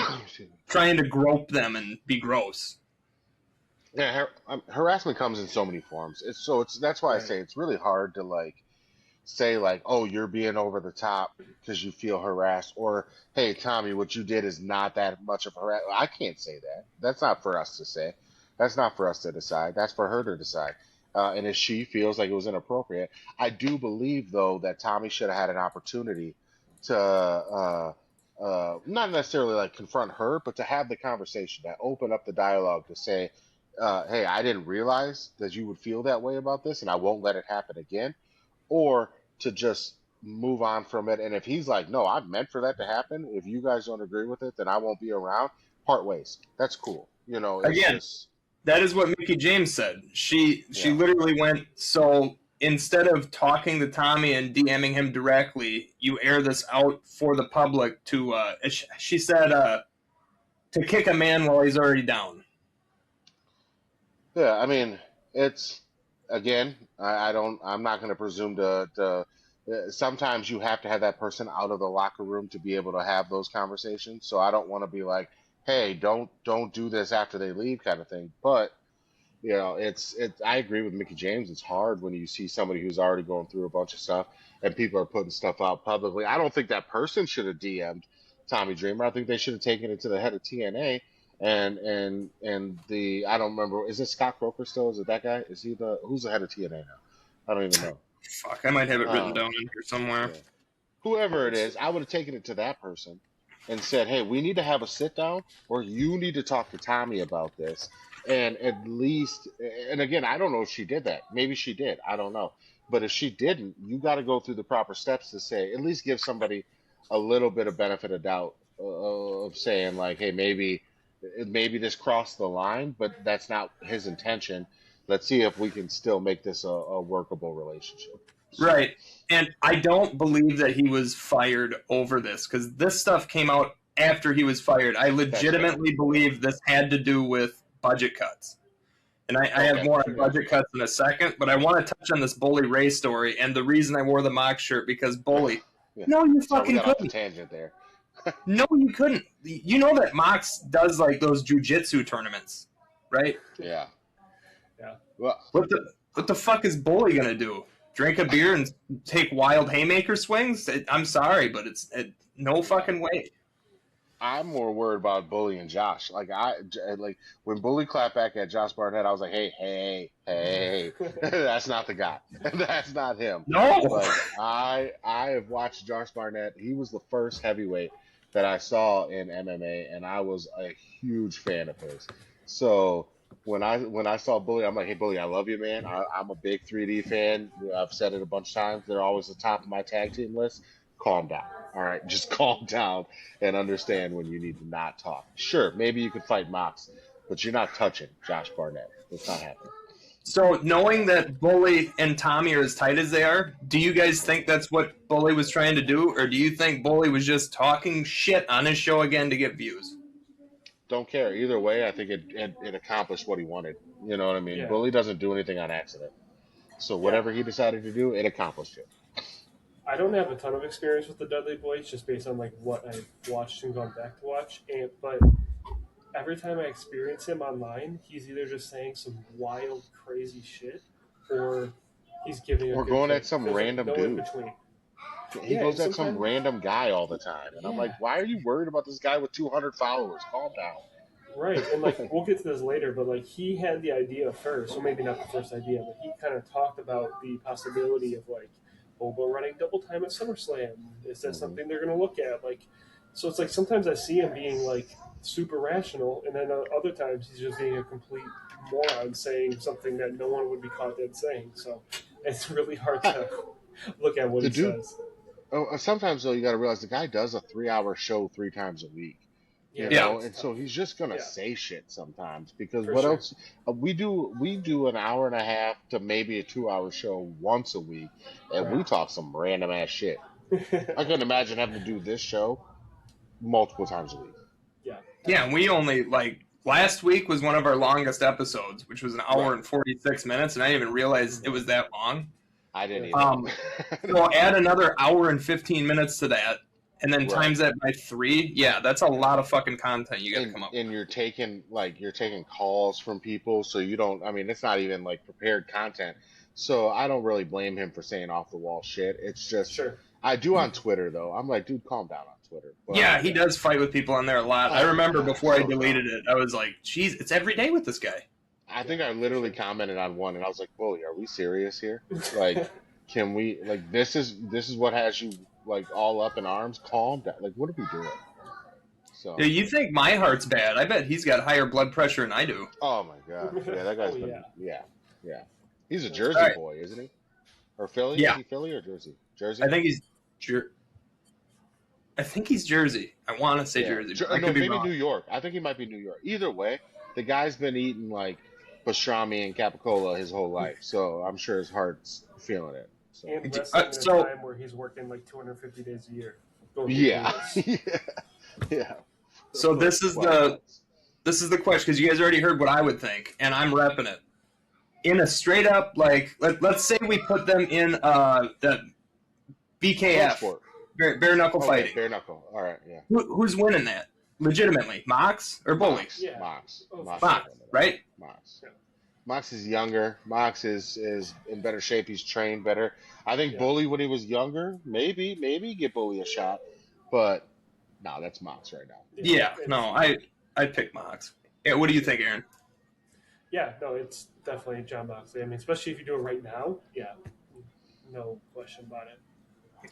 trying to grope them and be gross. Yeah, harassment comes in so many forms. That's why I say it's really hard to say oh, you're being over the top because you feel harassed, or hey, Tommy, what you did is not that much of harassment. I can't say that. That's not for us to say. That's not for us to decide. That's for her to decide. And if she feels like it was inappropriate, I do believe though that Tommy should have had an opportunity to not necessarily confront her, but to have the conversation, to open up the dialogue, to say, hey, I didn't realize that you would feel that way about this, and I won't let it happen again. Or to just move on from it. And if he's like, no, I meant for that to happen. If you guys don't agree with it, then I won't be around. Part ways. That's cool. Again, that is what Mickie James said. She literally went, so instead of talking to Tommy and DMing him directly, you air this out for the public to, she said, to kick a man while he's already down. Yeah, I mean, it's, again, I'm not going to presume to sometimes you have to have that person out of the locker room to be able to have those conversations. So I don't want to be like, hey, don't do this after they leave kind of thing. But, I agree with Mickie James. It's hard when you see somebody who's already going through a bunch of stuff and people are putting stuff out publicly. I don't think that person should have DM'd Tommy Dreamer. I think they should have taken it to the head of TNA. And I don't remember, is it Scott Croker still? Is it that guy? Is he who's the head of TNA now? I don't even know. Fuck, I might have it written down in here somewhere. Yeah. Whoever it is, I would have taken it to that person and said, hey, we need to have a sit down, or you need to talk to Tommy about this. And at least, and again, I don't know if she did that. Maybe she did. I don't know. But if she didn't, you got to go through the proper steps to say, at least give somebody a little bit of benefit of doubt of saying hey, maybe this crossed the line, but that's not his intention. Let's see if we can still make this a workable relationship. Right. And I don't believe that he was fired over this, because this stuff came out after he was fired. I legitimately believe this had to do with budget cuts. And I have more on budget cuts in a second, but I want to touch on this Bully Ray story and the reason I wore the mock shirt, because Bully, no, you fucking couldn't. Off the tangent there. No, you couldn't. You know that Mox does those jiu-jitsu tournaments, right? Yeah. Yeah. Well, what the fuck is Bully gonna do? Drink a beer and take wild haymaker swings? I'm sorry, but it's no fucking way. I'm more worried about Bully and Josh. When Bully clapped back at Josh Barnett, I was like, hey, that's not the guy. That's not him. No. I have watched Josh Barnett. He was the first heavyweight that I saw in MMA, and I was a huge fan of his. So when I saw Bully, I'm like, hey, Bully, I love you, man. I'm a big 3D fan. I've said it a bunch of times. They're always the top of my tag team list. calm down. All right, just calm down and understand when you need to not talk. Sure, maybe you could fight Mox, but you're not touching Josh Barnett. It's not happening. So, knowing that Bully and Tommy are as tight as they are, do you guys think that's what Bully was trying to do, or do you think Bully was just talking shit on his show again to get views? Don't care. Either way, I think it accomplished what he wanted. You know what I mean? Yeah. Bully doesn't do anything on accident. So Yeah. whatever he decided to do, it accomplished it. I don't have a ton of experience with the Dudley Boys, just based on like what I've watched and gone back to watch. But every time I experience him online, he's either just saying some wild, crazy shit, or he's giving a Or good going take. at some There's, like, random no in dude. between. He Yeah, goes and at some sometimes- random guy all the time. And I'm Yeah. like, why are you worried about this guy with 200 followers? Calm down. Right, and like we'll get to this later, but like he had the idea first, or maybe not the first idea, but he kind of talked about the possibility of like Oba running double time at SummerSlam. Is that Mhm. something they're going to look at? Like, so it's like sometimes I see him being like super rational, and then other times he's just being a complete moron saying something that no one would be caught dead saying. So it's really hard to look at what The he dude- says. Oh, sometimes though, you got to realize the guy does a 3-hour show 3 times a week. You know, and so he's just gonna Yeah. say shit sometimes because For what sure. else? We do an hour and a half to maybe a 2-hour show once a week, and we Right. talk some random ass shit. I couldn't imagine having to do this show multiple times a week. Yeah, we only, like, last week was one of our longest episodes, which was an hour Right. and 46 minutes, and I didn't even realize it was that long. I didn't Yeah. either. So add another hour and 15 minutes to that, and then Right. times that by 3. Yeah, that's a lot of fucking content you got to and, come up with. and you're taking calls from people, so you don't. I mean, it's not even like prepared content. So I don't really blame him for saying off the wall shit. It's just Sure. I do on Twitter though. I'm like, dude, calm down on Twitter. But, Yeah, he does fight with people on there a lot. I Oh, remember God, before I so deleted it, I was like, geez, it's every day with this guy. I think I literally commented on one, and I was like, "Bully, are we serious here? Like, can we? Like, this is what has you like all up in arms? Calm down. Like, what are we doing?" So, Yeah, you think my heart's bad. I bet he's got higher blood pressure than I do. oh my god, yeah, that guy's Oh, been, yeah. yeah. He's a Jersey All right. boy, isn't he? Or Philly? Yeah. Is he Philly or Jersey? Jersey. I think he's Jersey. I want to say Yeah. Jersey. But I No, could be maybe wrong. New York. I think he might be New York. Either way, the guy's been eating like pastrami and capicola his whole life, so I'm sure his heart's feeling it. So. And wrestling in so- a time where he's working like 250 days a year. Going through Yeah, years. yeah. So this is the question, because you guys already heard what I would think, and I'm repping it. In a straight up, like, let's say we put them in the BKF, Sport. bare knuckle Okay, fighting. bare knuckle. All right, yeah. Who's winning that? Legitimately, Mox or Bully? Mox. Yeah. Mox. Oh, Mox. Mox, right? Mox. Yeah. Mox is younger. Mox is in better shape. He's trained better. I think Yeah. Bully, when he was younger, maybe get Bully a shot, but no, that's Mox right now. Yeah, it's- no, I pick Mox. Yeah, what do you think, Aaron? Yeah, no, it's definitely John Moxley. I mean, especially if you do it right now, yeah, no question about it.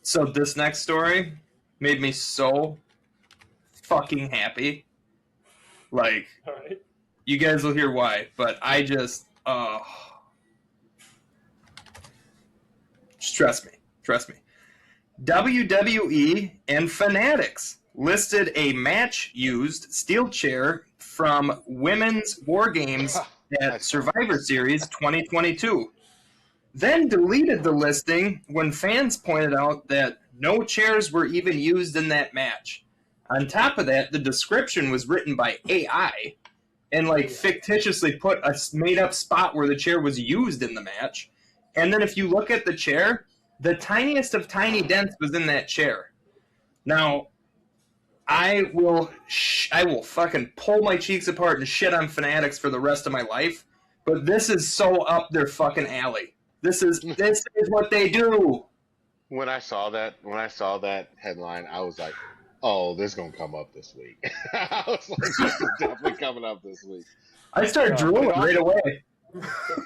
So this next story made me so fucking happy. Like, All right. you guys will hear why, but I just trust me. WWE and Fanatics listed a match-used steel chair from Women's War Games at Survivor Series 2022. Then deleted the listing when fans pointed out that no chairs were even used in that match. On top of that, the description was written by AI and like fictitiously put a made-up spot where the chair was used in the match. And then if you look at the chair, the tiniest of tiny dents was in that chair. Now, I will fucking pull my cheeks apart and shit on Fanatics for the rest of my life, but this is so up their fucking alley. This is what they do. When I saw that headline, I was like, "Oh, this is gonna come up this week." I was like, "This is definitely coming up this week." I started drooling right away.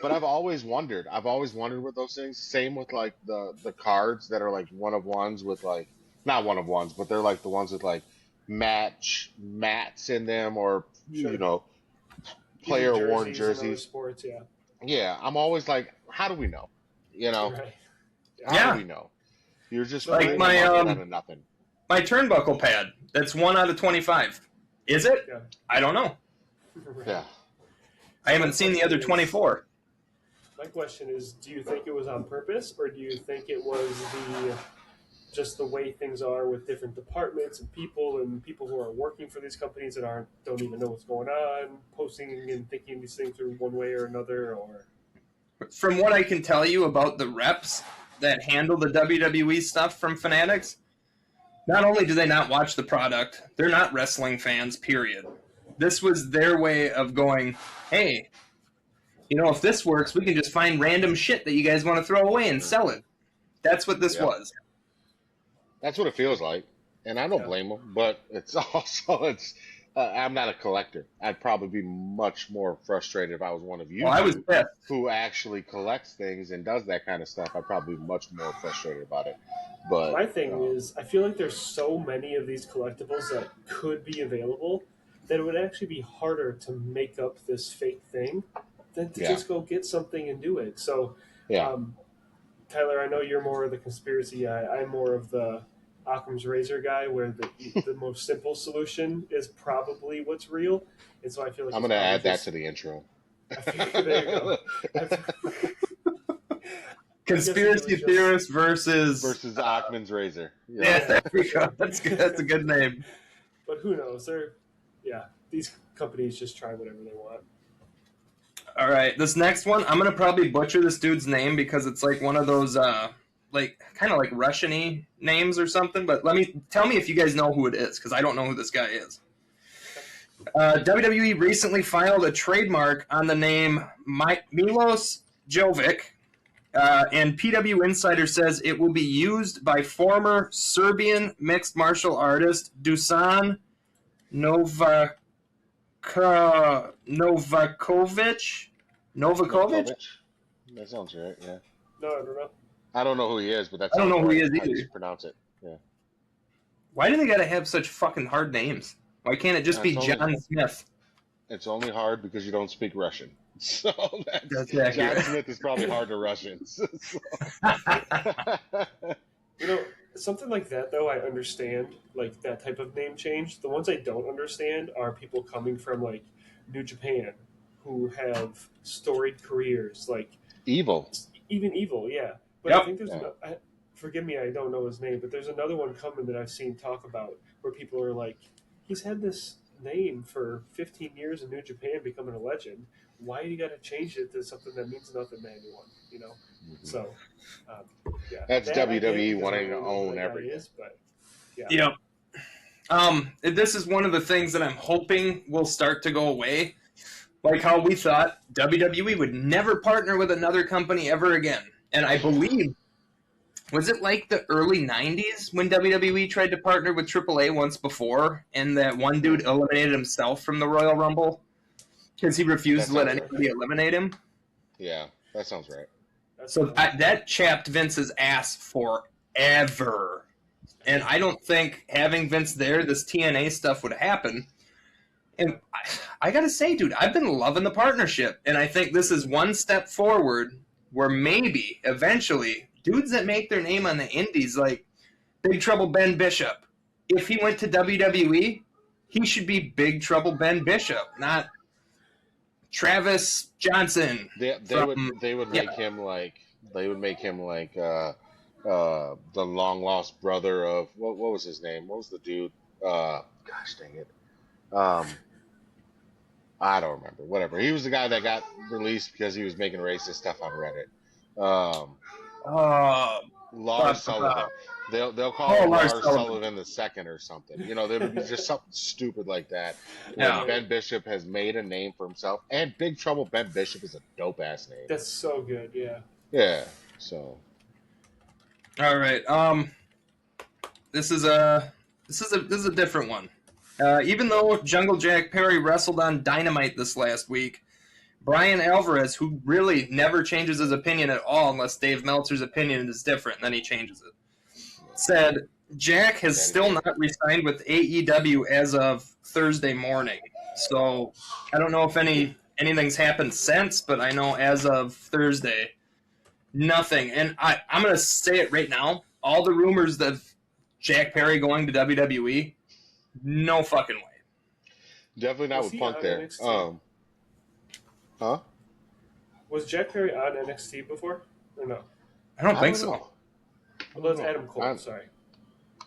But I've always wondered with those things. Same with like the cards that are like one of ones with like not one of ones, but they're like the ones with like mats in them or Sure. you know player worn Jerseys and other jerseys. sports, yeah. Yeah, I'm always like, how do we know? You know, Right. how Yeah. do we know? You're just Like putting my, the market out of nothing. My turnbuckle pad, that's 1 out of 25. Is it? Yeah. I don't know. Right. Yeah. I haven't seen the other 24. My question is, do you think it was on purpose, or do you think it was just the way things are with different departments and people who are working for these companies that don't even know what's going on, posting and thinking these things through one way or another, or? From what I can tell you about the reps that handle the WWE stuff from Fanatics, not only do they not watch the product, they're not wrestling fans, period. This was their way of going, hey, if this works, we can just find random shit that you guys want to throw away and sell it. That's what this was. That's what it feels like, and I don't blame them. But it's also I'm not a collector. I'd probably be much more frustrated if I was one of you. Well, I was pissed. Who actually collects things and does that kind of stuff. I'd probably be much more frustrated about it. But my thing is, I feel like there's so many of these collectibles that could be available that it would actually be harder to make up this fake thing than to just go get something and do it. So, Tyler, I know you're more of the conspiracy guy. I'm more of the Occam's razor guy, where the most simple solution is probably what's real. And so I feel like I'm going to add that to the intro. There you go. Conspiracy theorist versus Occam's razor. Yeah, there we go. That's good. That's a good name. But who knows? These companies just try whatever they want. All right, this next one, I'm gonna probably butcher this dude's name because it's like one of those kind of like Russian-y names or something. But tell me if you guys know who it is, because I don't know who this guy is. WWE recently filed a trademark on the name Milos Jovic, and PW Insider says it will be used by former Serbian mixed martial artist Dusan Novakovic. That sounds right. Yeah. No, I don't know. I don't know who he is, but I don't know who he is either. either. Just pronounce it. Yeah. Why do they gotta have such fucking hard names? Why can't it just be John Smith? It's only hard because you don't speak Russian. So that's John Smith is probably hard to Russians. Something like that, though, I understand, like that type of name change. The ones I don't understand are people coming from like New Japan who have storied careers, like Evil. Even Evil, yeah. But I think there's forgive me, I don't know his name, but there's another one coming that I've seen talk about where people are like, he's had this name for 15 years in New Japan, becoming a legend. Why do you got to change it to something that means nothing to anyone? Mm-hmm. So, that's WWE wanting to own everything. This is one of the things that I'm hoping will start to go away. Like how we thought WWE would never partner with another company ever again. And I believe, was it like the early 90s when WWE tried to partner with AAA once before, and that one dude eliminated himself from the Royal Rumble because he refused to let anybody eliminate him? Yeah, that sounds right. So that chapped Vince's ass forever. And I don't think having Vince there, this TNA stuff would happen. And I got to say, dude, I've been loving the partnership. And I think this is one step forward where maybe, eventually, dudes that make their name on the indies, like Big Trouble Ben Bishop, if he went to WWE, he should be Big Trouble Ben Bishop, not Travis Johnson. They would make him like the long lost brother of what was his name? What was the dude? Gosh dang it. I don't remember. Whatever. He was the guy that got released because he was making racist stuff on Reddit. Lars Sullivan. They'll call him Lars Sullivan the second or something. There would be just something stupid like that. Yeah. Ben Bishop has made a name for himself, and Big Trouble Ben Bishop is a dope ass name. That's so good. Yeah. Yeah. So. All right. This is a different one. Even though Jungle Jack Perry wrestled on Dynamite this last week, Brian Alvarez, who really never changes his opinion at all unless Dave Meltzer's opinion is different, then he changes it, said Jack has still not re-signed with AEW as of Thursday morning. So I don't know if anything's happened since, but I know as of Thursday, nothing. And I'm going to say it right now. all the rumors of Jack Perry going to WWE, no fucking way. Definitely not Was with he Punk on there. NXT? Huh? Was Jack Perry on NXT before? Or no? I don't think don't so. know. Well, it's Adam Cole. Sorry.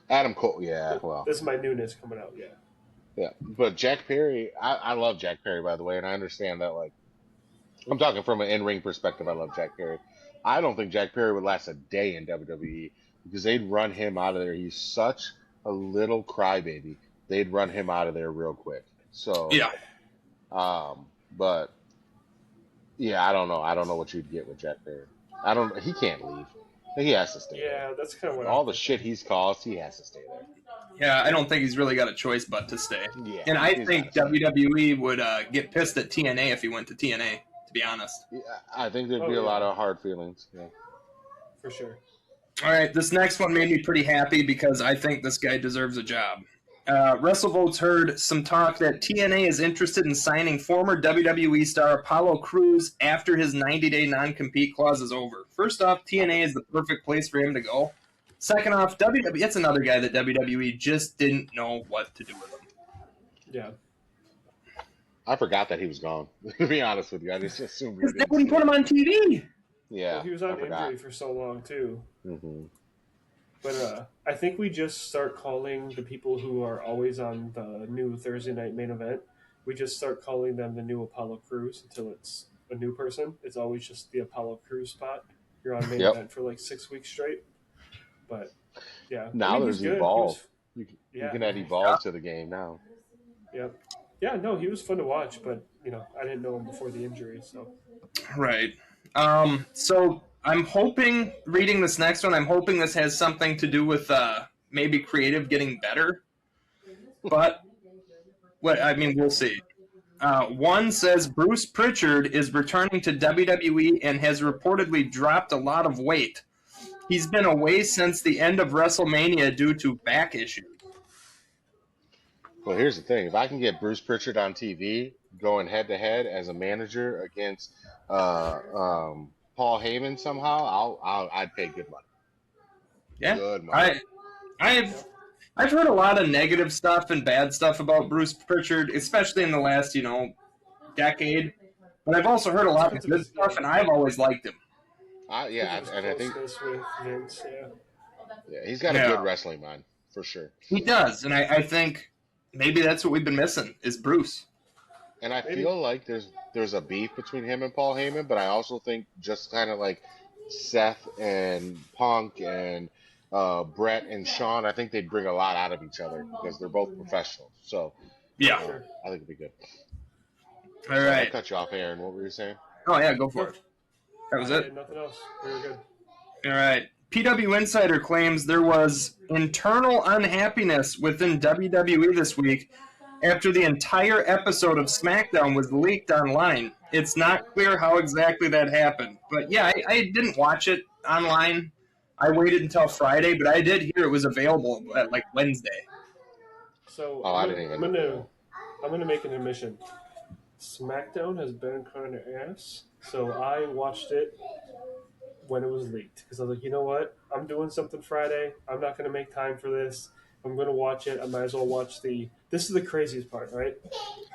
Adam Cole, yeah, well. This is my newness coming out, yeah. Yeah, but Jack Perry, I love Jack Perry, by the way, and I understand that, like, I'm talking from an in-ring perspective, I love Jack Perry. I don't think Jack Perry would last a day in WWE because they'd run him out of there. He's such a little crybaby. They'd run him out of there real quick. So, Yeah. But, yeah, I don't know. I don't know what you'd get with Jack Perry. He can't leave. He has to stay there. Yeah, that's kind of what All I'm the thinking. shit he's caused, he has to stay there. Yeah, I don't think he's really got a choice but to stay. Yeah, And I he's think gotta stay. WWE would get pissed at TNA if he went to TNA, to be honest. Yeah, I think there'd Oh, be a yeah. lot of hard feelings. Yeah. For sure. All right, this next one made me pretty happy because I think this guy deserves a job. WrestleVotes heard some talk that TNA is interested in signing former WWE star Apollo Crews after his 90-day non-compete clause is over. First off, TNA is the perfect place for him to go. Second off, WWE, it's another guy that WWE just didn't know what to do with him. Yeah. I forgot that he was gone. To be honest with you, I just assumed we They didn't wouldn't see put him. him on TV. Yeah, Well, he was I on forgot. injury for so long, too. Mm-hmm. But I think we just start calling the people who are always on the new Thursday night main event, we just start calling them the new Apollo Crews until it's a new person. It's always just the Apollo Crews spot. You're on main Yep. event for like 6 weeks straight. But, yeah. Now he's there's good. Evolve. He was, You yeah. can add Evolve to the game now. Yep. Yeah, no, he was fun to watch, but, I didn't know him before the injury, so. Right. So I'm hoping, reading this next one, I'm hoping this has something to do with maybe creative getting better. But, we'll see. One says Bruce Pritchard is returning to WWE and has reportedly dropped a lot of weight. He's been away since the end of WrestleMania due to back issues. Well, here's the thing: if I can get Bruce Pritchard on TV going head to head as a manager against Paul Heyman somehow, I'd pay good money. Yeah, Good money. I've heard a lot of negative stuff and bad stuff about Bruce Pritchard, especially in the last decade. But I've also heard a lot of good stuff, and I've always liked him. Yeah, and I think Closeness with Vince, he's got a good wrestling mind for sure. He does, and I think maybe that's what we've been missing is Bruce. And I feel like there's a beef between him and Paul Heyman, but I also think just kind of like Seth and Punk and Brett and Shawn, I think they'd bring a lot out of each other because they're both professionals. So yeah, I think it'd be good. All right, I'll cut you off, Aaron. What were you saying? Oh yeah, go for it. That was it. Nothing else. We were good. All right. PW Insider claims there was internal unhappiness within WWE this week after the entire episode of SmackDown was leaked online. It's not clear how exactly that happened. But yeah, I didn't watch it online. I waited until Friday, but I did hear it was available at like Wednesday. So I didn't even know. I'm gonna make an admission. SmackDown has been kind of ass, so I watched it when it was leaked because I was like, you know what? I'm doing something Friday. I'm not going to make time for this. I'm going to watch it. I might as well watch this is the craziest part, right?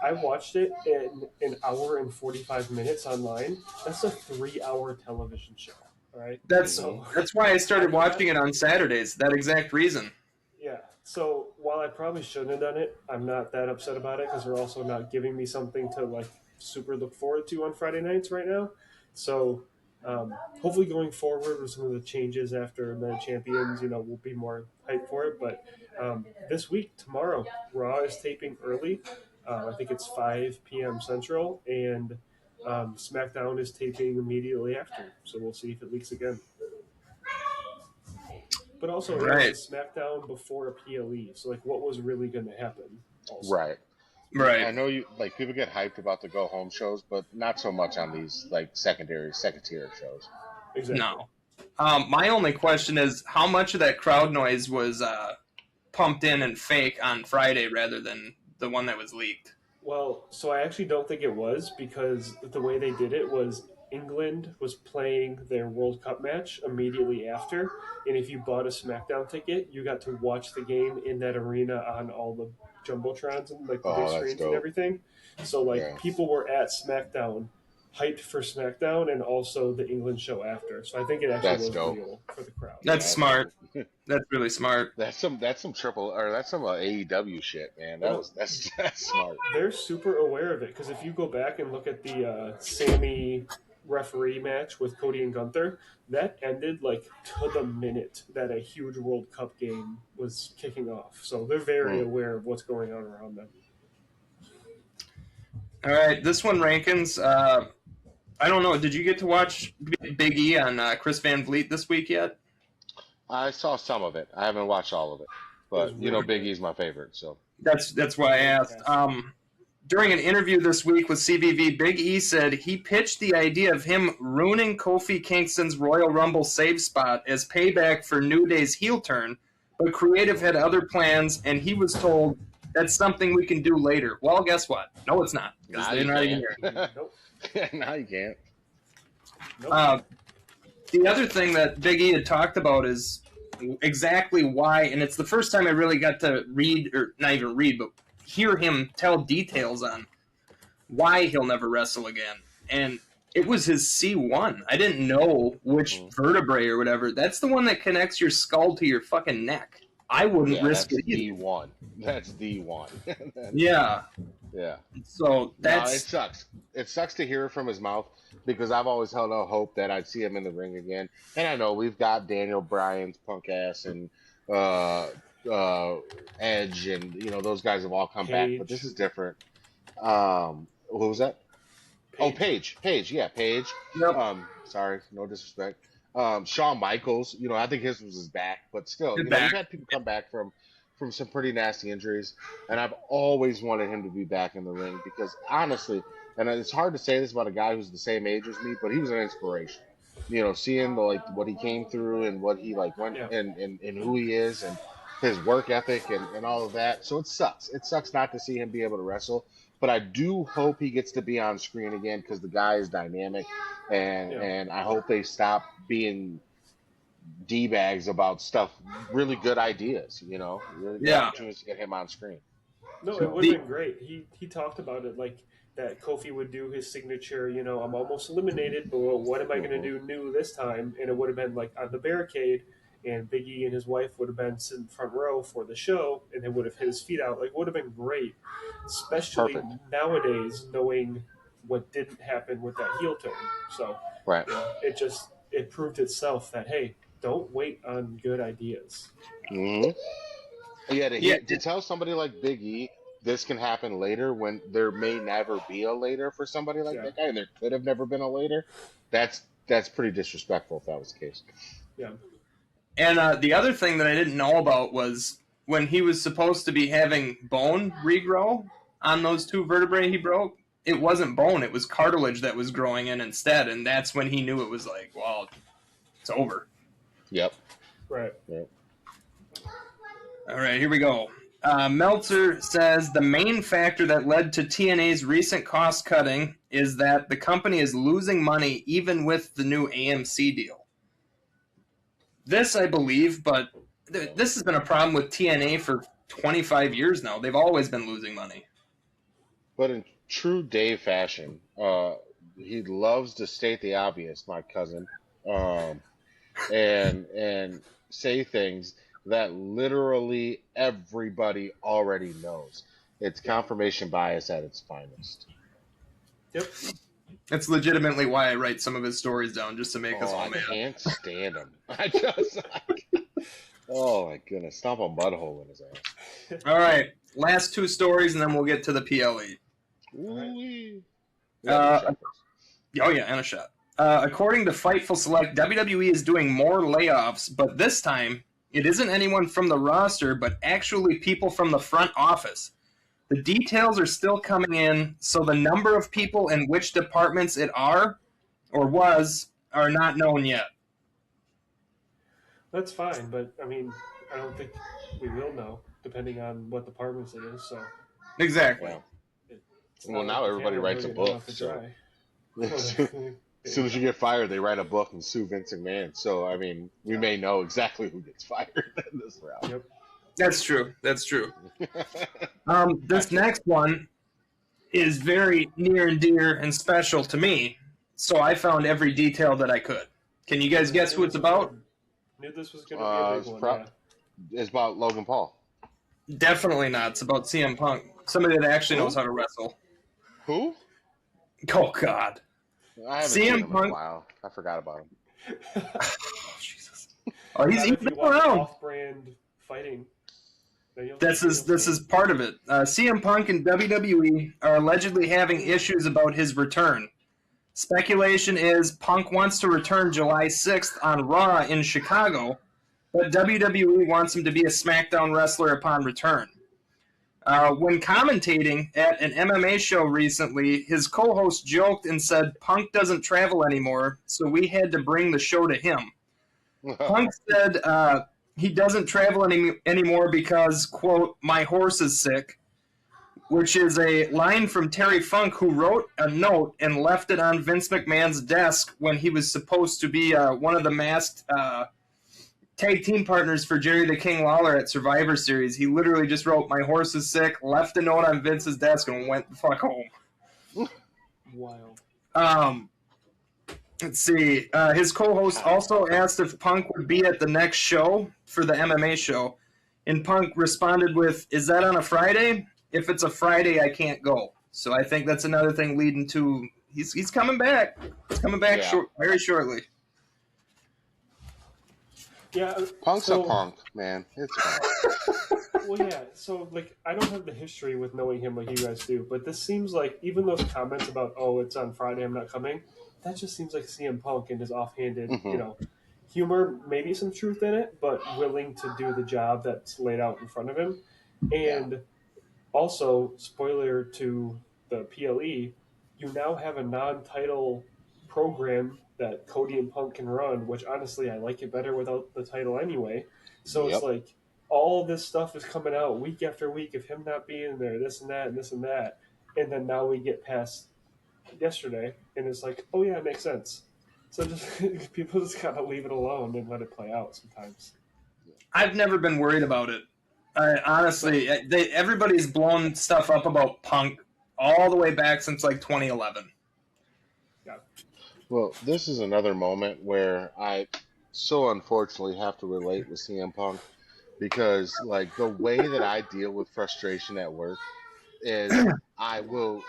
I watched it in an hour and 45 minutes online. That's a 3-hour television show, all right? That's why I started watching it on Saturdays, that exact reason. Yeah. So while I probably shouldn't have done it, I'm not that upset about it because they're also not giving me something to like super look forward to on Friday nights right now. So hopefully going forward with some of the changes after the champions, we'll be more hyped for it. But this week, tomorrow, Raw is taping early. I think it's 5 p.m. Central, and SmackDown is taping immediately after. So we'll see if it leaks again. But also, Right. it was SmackDown before a PLE. So, like, what was really going to happen? Also. Right. Right. I know people get hyped about the go home shows, but not so much on these like second tier shows. Exactly. No. My only question is how much of that crowd noise was pumped in and fake on Friday rather than the one that was leaked? Well, so I actually don't think it was because the way they did it was England was playing their World Cup match immediately after, and if you bought a SmackDown ticket, you got to watch the game in that arena on all the jumbotrons and like the big Oh, that's screens and dope. everything. So like Yeah. people were at SmackDown, hyped for SmackDown, and also the England show after. So I think it actually That's was dope. real for the crowd. That's smart. That's really smart. That's some triple or that's some AEW shit, man. That's smart. They're super aware of it because if you go back and look at the Sammy referee match with Cody and Gunther, that ended like to the minute that a huge World Cup game was kicking off. So they're very aware of what's going on around them. All right, this one, Rankins. I don't know. Did you get to watch Big E on Chris Van Vliet this week yet? I saw some of it. I haven't watched all of it, but you know, Big E's my favorite. So That's why I asked. During an interview this week with CVV, Big E said he pitched the idea of him ruining Kofi Kingston's Royal Rumble save spot as payback for New Day's heel turn, but creative had other plans, and he was told that's something we can do later. Well, guess what? No, it's not. Nah, They're you not even can't. here. Nope. now you can't. Nope. The other thing that Big E had talked about is exactly why, and it's the first time I really got to read, or not even read, but hear him tell details on why he'll never wrestle again. And it was his C1. I didn't know which vertebrae or whatever. That's the one that connects your skull to your fucking neck. I wouldn't risk it either. D1. That's D1. Yeah. Yeah. So that's... No, it sucks. It sucks to hear it from his mouth because I've always held out hope that I'd see him in the ring again. And I know we've got Daniel Bryan's punk ass and Edge, and you know those guys have all come back, but this is different. What was that? Paige. Yeah, Paige. Yep. Sorry, no disrespect. Shawn Michaels, you know, I think his was his back, but still, you know, we've had people come back from some pretty nasty injuries, and I've always wanted him to be back in the ring because honestly, and it's hard to say this about a guy who's the same age as me, but he was an inspiration. You know, seeing what he came through and what he went and who he is and his work ethic and all of that. So it sucks. It sucks not to see him be able to wrestle. But I do hope he gets to be on screen again because the guy is dynamic, and I hope they stop being D-bags about stuff, really good ideas, you know? Really good opportunities to get him on screen. No, it would have been great. He talked about it like that Kofi would do his signature, you know, I'm almost eliminated, but what am I going to do new this time? And it would have been like on the barricade, and Big E and his wife would have been sitting front row for the show, and they would have hit his feet out. Like, would have been great, especially nowadays, knowing what didn't happen with that heel turn. So, right. You know, it proved itself that, hey, don't wait on good ideas. Mm-hmm. Yeah, to tell somebody like Big E this can happen later when there may never be a later for somebody like that guy, and there could have never been a later, that's pretty disrespectful if that was the case. Yeah. And the other thing that I didn't know about was when he was supposed to be having bone regrow on those two vertebrae he broke, it wasn't bone, it was cartilage that was growing in instead, and that's when he knew it was like, well, it's over. Yep. Right. Yep. All right, here we go. Meltzer says the main factor that led to TNA's recent cost cutting is that the company is losing money even with the new AMC deal. This I believe, but this has been a problem with TNA for 25 years now. They've always been losing money. But in true Dave fashion, he loves to state the obvious, my cousin, and say things that literally everybody already knows. It's confirmation bias at its finest. Yep. That's legitimately why I write some of his stories down, just to make us all mad. I can't stand him. Oh my goodness, stomp a mud hole in his ass. All right, last two stories, and then we'll get to the PLE. Ooh-wee. And a shot. According to Fightful Select, WWE is doing more layoffs, but this time it isn't anyone from the roster, but actually people from the front office. The details are still coming in, so the number of people in which departments it are or was are not known yet. That's fine, but I mean, I don't think we will know, depending on what departments it is. So exactly. Well, now everybody writes a book. So. As soon as you get fired, they write a book and sue Vince McMahon. So, I mean, we may know exactly who gets fired in this round. Yep. That's true. That's true. This next one is very near and dear and special to me, so I found every detail that I could. Can you guys guess who it's about? Knew this was going to be a big one. It's about Logan Paul. Definitely not. It's about CM Punk. Somebody that actually knows how to wrestle. Who? Oh, God. I haven't seen him in a while. I forgot about him. Oh, Jesus. Oh, he's been around. Off-brand fighting. This is part of it. CM Punk and WWE are allegedly having issues about his return. Speculation is Punk wants to return July 6th on Raw in Chicago, but WWE wants him to be a SmackDown wrestler upon return. When commentating at an MMA show recently, his co-host joked and said Punk doesn't travel anymore, so we had to bring the show to him. Punk said he doesn't travel anymore because, quote, my horse is sick, which is a line from Terry Funk, who wrote a note and left it on Vince McMahon's desk when he was supposed to be one of the masked tag team partners for Jerry the King Lawler at Survivor Series. He literally just wrote, my horse is sick, left a note on Vince's desk, and went the fuck home. Wild. Let's see. His co-host also asked if Punk would be at the next show for the MMA show, and Punk responded with, is that on a Friday? If it's a Friday, I can't go. So I think that's another thing leading to he's coming back. He's coming back very shortly. Yeah, Punk's a punk, man. It's fine. Well, yeah. So, like, I don't have the history with knowing him like you guys do, but this seems like even those comments about, oh, it's on Friday, I'm not coming. That just seems like CM Punk and his offhanded, humor. Maybe some truth in it, but willing to do the job that's laid out in front of him. And also, spoiler to the PLE, you now have a non-title program that Cody and Punk can run, which honestly I like it better without the title anyway. So it's like all this stuff is coming out week after week of him not being there, this and that and this and that. And then now we get past yesterday and it's like, oh yeah, it makes sense. So just people just gotta leave it alone and let it play out sometimes. I've never been worried about it. Honestly, everybody's blown stuff up about Punk all the way back since like 2011. Yeah. Well, this is another moment where I so unfortunately have to relate with CM Punk because, like, the way that I deal with frustration at work is I will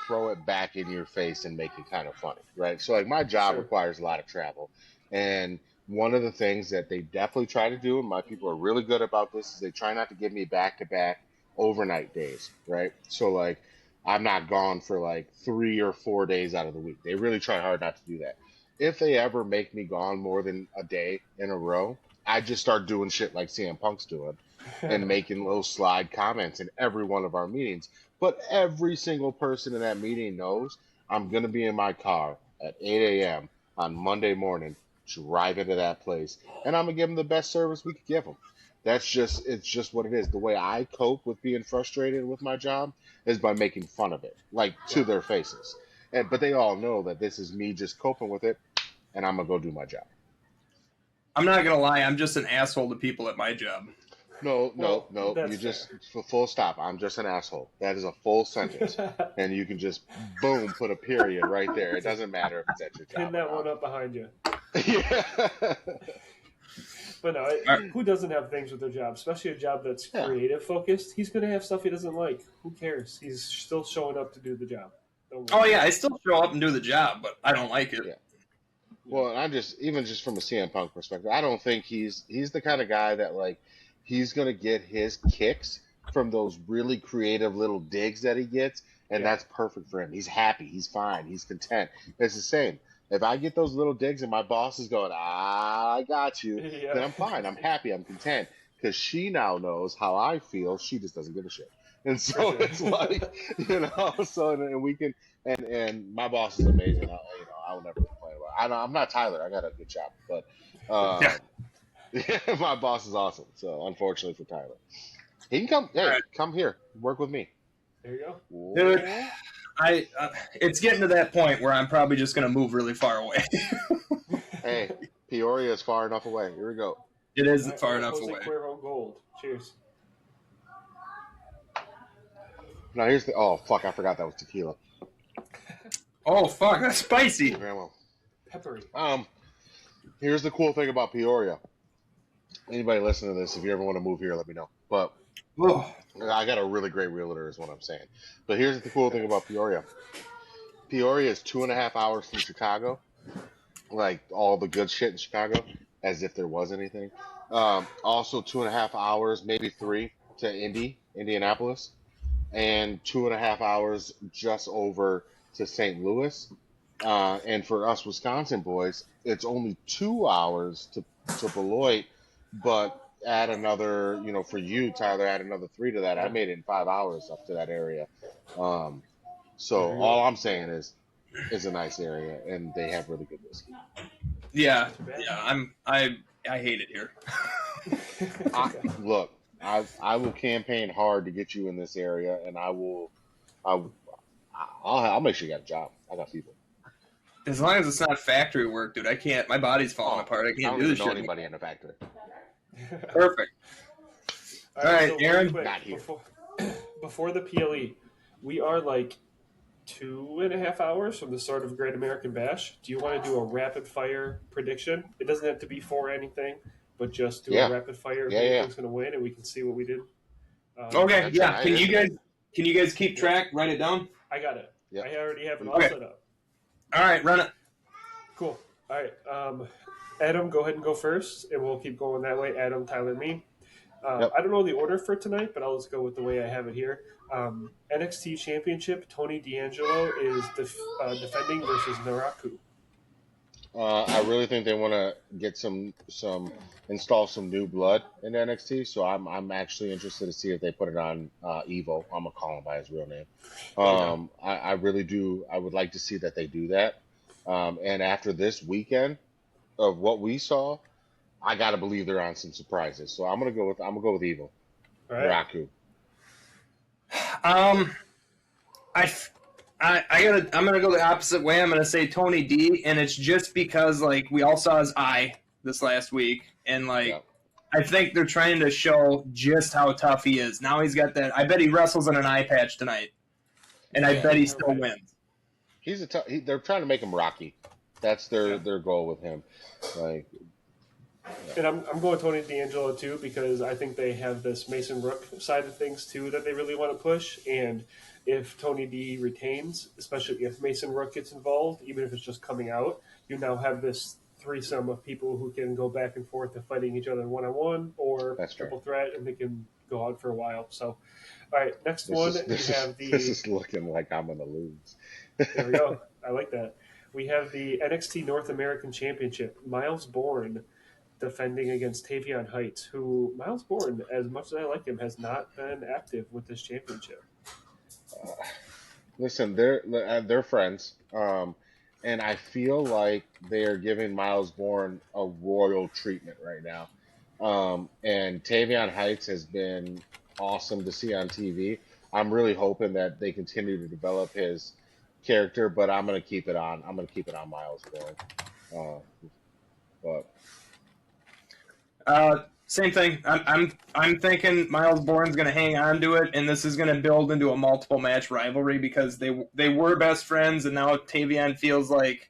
throw it back in your face and make it kind of funny, right? So, like, my job requires a lot of travel, and one of the things that they definitely try to do, and my people are really good about this, is they try not to give me back-to-back overnight days, right? So, like, I'm not gone for like 3 or 4 days out of the week. They really try hard not to do that. If they ever make me gone more than a day in a row, I just start doing shit like CM Punk's doing and making little slide comments in every one of our meetings. But every single person in that meeting knows I'm going to be in my car at 8 a.m. on Monday morning, driving to that place, and I'm going to give them the best service we could give them. It's just what it is. The way I cope with being frustrated with my job is by making fun of it, like to their faces. But they all know that this is me just coping with it, and I'm going to go do my job. I'm not going to lie. I'm just an asshole to people at my job. No. You just, full stop. I'm just an asshole. That is a full sentence. And you can just, boom, put a period right there. It doesn't matter if it's at your job. Pin that one up behind you. Yeah. But no, who doesn't have things with their job, especially a job that's creative focused? He's going to have stuff he doesn't like. Who cares? He's still showing up to do the job. Oh yeah, I still show up and do the job, but I don't like it. Yeah. Well, I'm just from a CM Punk perspective, I don't think he's the kind of guy that like he's going to get his kicks from those really creative little digs that he gets, and that's perfect for him. He's happy, he's fine, he's content. It's the same. If I get those little digs and my boss is going, I got you, then I'm fine. I'm happy. I'm content because she now knows how I feel. She just doesn't give a shit. And so it's like, so and we can, and my boss is amazing. I'll never complain about it. I'm not Tyler. I got a good job, but my boss is awesome. So unfortunately for Tyler, he can come. Hey, come here, work with me. There you go. Dude, It's getting to that point where I'm probably just going to move really far away. Hey, Peoria is far enough away. Here we go. It is All far right, enough Jose away. Cuervo Gold. Cheers. Now here's the. Oh fuck! I forgot that was tequila. Oh fuck, that's spicy. Grandma. Peppery. Here's the cool thing about Peoria. Anybody listening to this, if you ever want to move here, let me know. But Oh, I got a really great realtor, is what I'm saying. But here's the cool thing about Peoria. Peoria is 2.5 hours from Chicago. Like all the good shit in Chicago, as if there was anything. Also 2.5 hours, maybe 3 to Indianapolis, and 2.5 hours just over to St. Louis. And for us Wisconsin boys, it's only 2 hours to Beloit, but add another, for you, Tyler, add another 3 to that. I made it in 5 hours up to that area. So all I'm saying is, it's a nice area, and they have really good whiskey. yeah. I hate it here. Look, I will campaign hard to get you in this area, and I'll make sure you got a job. I got people. As long as it's not factory work, dude, I can't. My body's falling apart. I I can't don't do even this know shit. anybody in the factory. Perfect. All right, so Aaron. really quick, Not here. Before the PLE, we are like 2.5 hours from the start of Great American Bash. Do you want to do a rapid fire prediction? It doesn't have to be for anything, but just do a rapid fire. Yeah, who you yeah. think's going to win, and we can see what we did. Okay, That's yeah. all right, Can you guys keep track? Write it down. I got it. Yeah. I already have it all Okay. set up. All right, run it. Cool. All right. Adam, go ahead and go first, and we'll keep going that way. Adam, Tyler, me. Yep. I don't know the order for tonight, but I'll just go with the way I have it here. NXT Championship, Tony D'Angelo is defending versus Naraku. I really think they want to get install some new blood in NXT. So I'm actually interested to see if they put it on Evo. I'm gonna call him by his real name. I really do. I would like to see that they do that. And after this weekend of what we saw, I gotta believe they're on some surprises. So I'm gonna go with Evo. All right. Raku. I'm gonna go the opposite way. I'm gonna say Tony D, and it's just because like we all saw his eye this last week, and like Yeah. I think they're trying to show just how tough he is. Now he's got that. I bet he wrestles in an eye patch tonight, and I bet he still wins. He's they're trying to make him Rocky. That's their goal with him. Like, And I'm going Tony D'Angelo too because I think they have this Mason Rook side of things too that they really want to push. And if Tony D retains, especially if Mason Rook gets involved, even if it's just coming out, you now have this threesome of people who can go back and forth to fighting each other one-on-one or That's triple threat, and they can go on for a while. So, all right, next one this we have the. This is looking like I'm gonna lose. There we go. I like that. We have the NXT North American Championship. Miles Bourne defending against Tavion Heights, who Miles Bourne, as much as I like him, has not been active with this championship. Listen, they're friends, and I feel like they are giving Miles Bourne a royal treatment right now. And Tavion Heights has been awesome to see on TV. I'm really hoping that they continue to develop his character, but I'm gonna keep it on. I'm gonna keep it on Miles Bourne. Same thing. I'm thinking Miles Bourne's going to hang on to it, and this is going to build into a multiple match rivalry because they were best friends, and now Tavion feels like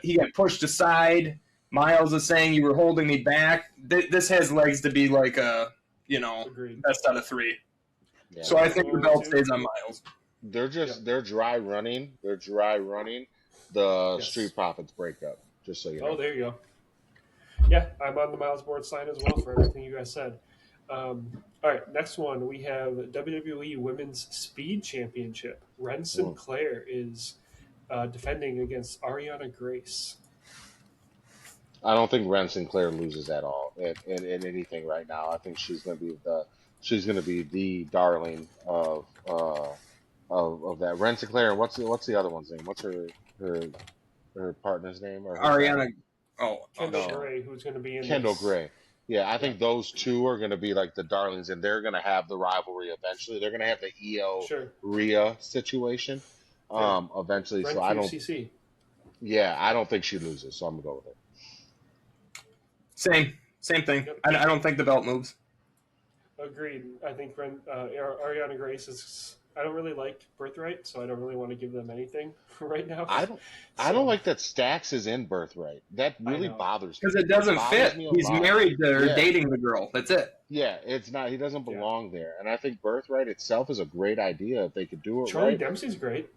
he got pushed aside. Miles is saying you were holding me back. This has legs to be like a Agreed. best out of 3. Yeah. So I think the belt stays on Miles. They're dry running. They're dry running the Yes. Street Profits breakup. Just so you know. Oh, there you go. Yeah, I'm on the Miles Bourne side as well for everything you guys said. All right, next one. We have WWE Women's Speed Championship. Ren Sinclair is defending against Ariana Grace. I don't think Ren Sinclair loses at all in anything right now. I think she's going to be the darling of that Ren Sinclair. And what's the other one's name? What's her partner's name? Or Ariana. Oh, Kendall no. Gray, who's going to be in Kendall this. Gray. Yeah, I think those two are going to be like the darlings, and they're going to have the rivalry eventually. They're going to have the EO Sure. Rhea situation Yeah. eventually. Friend So I don't. QCC. Yeah, I don't think she loses. So I'm gonna go with it. Same thing. Yep. I don't think the belt moves. Agreed. I think Ariana Grace is. I don't really like Birthright, so I don't really want to give them anything right now. I don't like that Stax is in Birthright. That really know. bothers me. Because it doesn't bothers fit. me a He's lot. married to or Yeah. dating the girl. That's it. Yeah, it's not. He doesn't belong there. And I think Birthright itself is a great idea if they could do it Charlie right. Dempsey's great.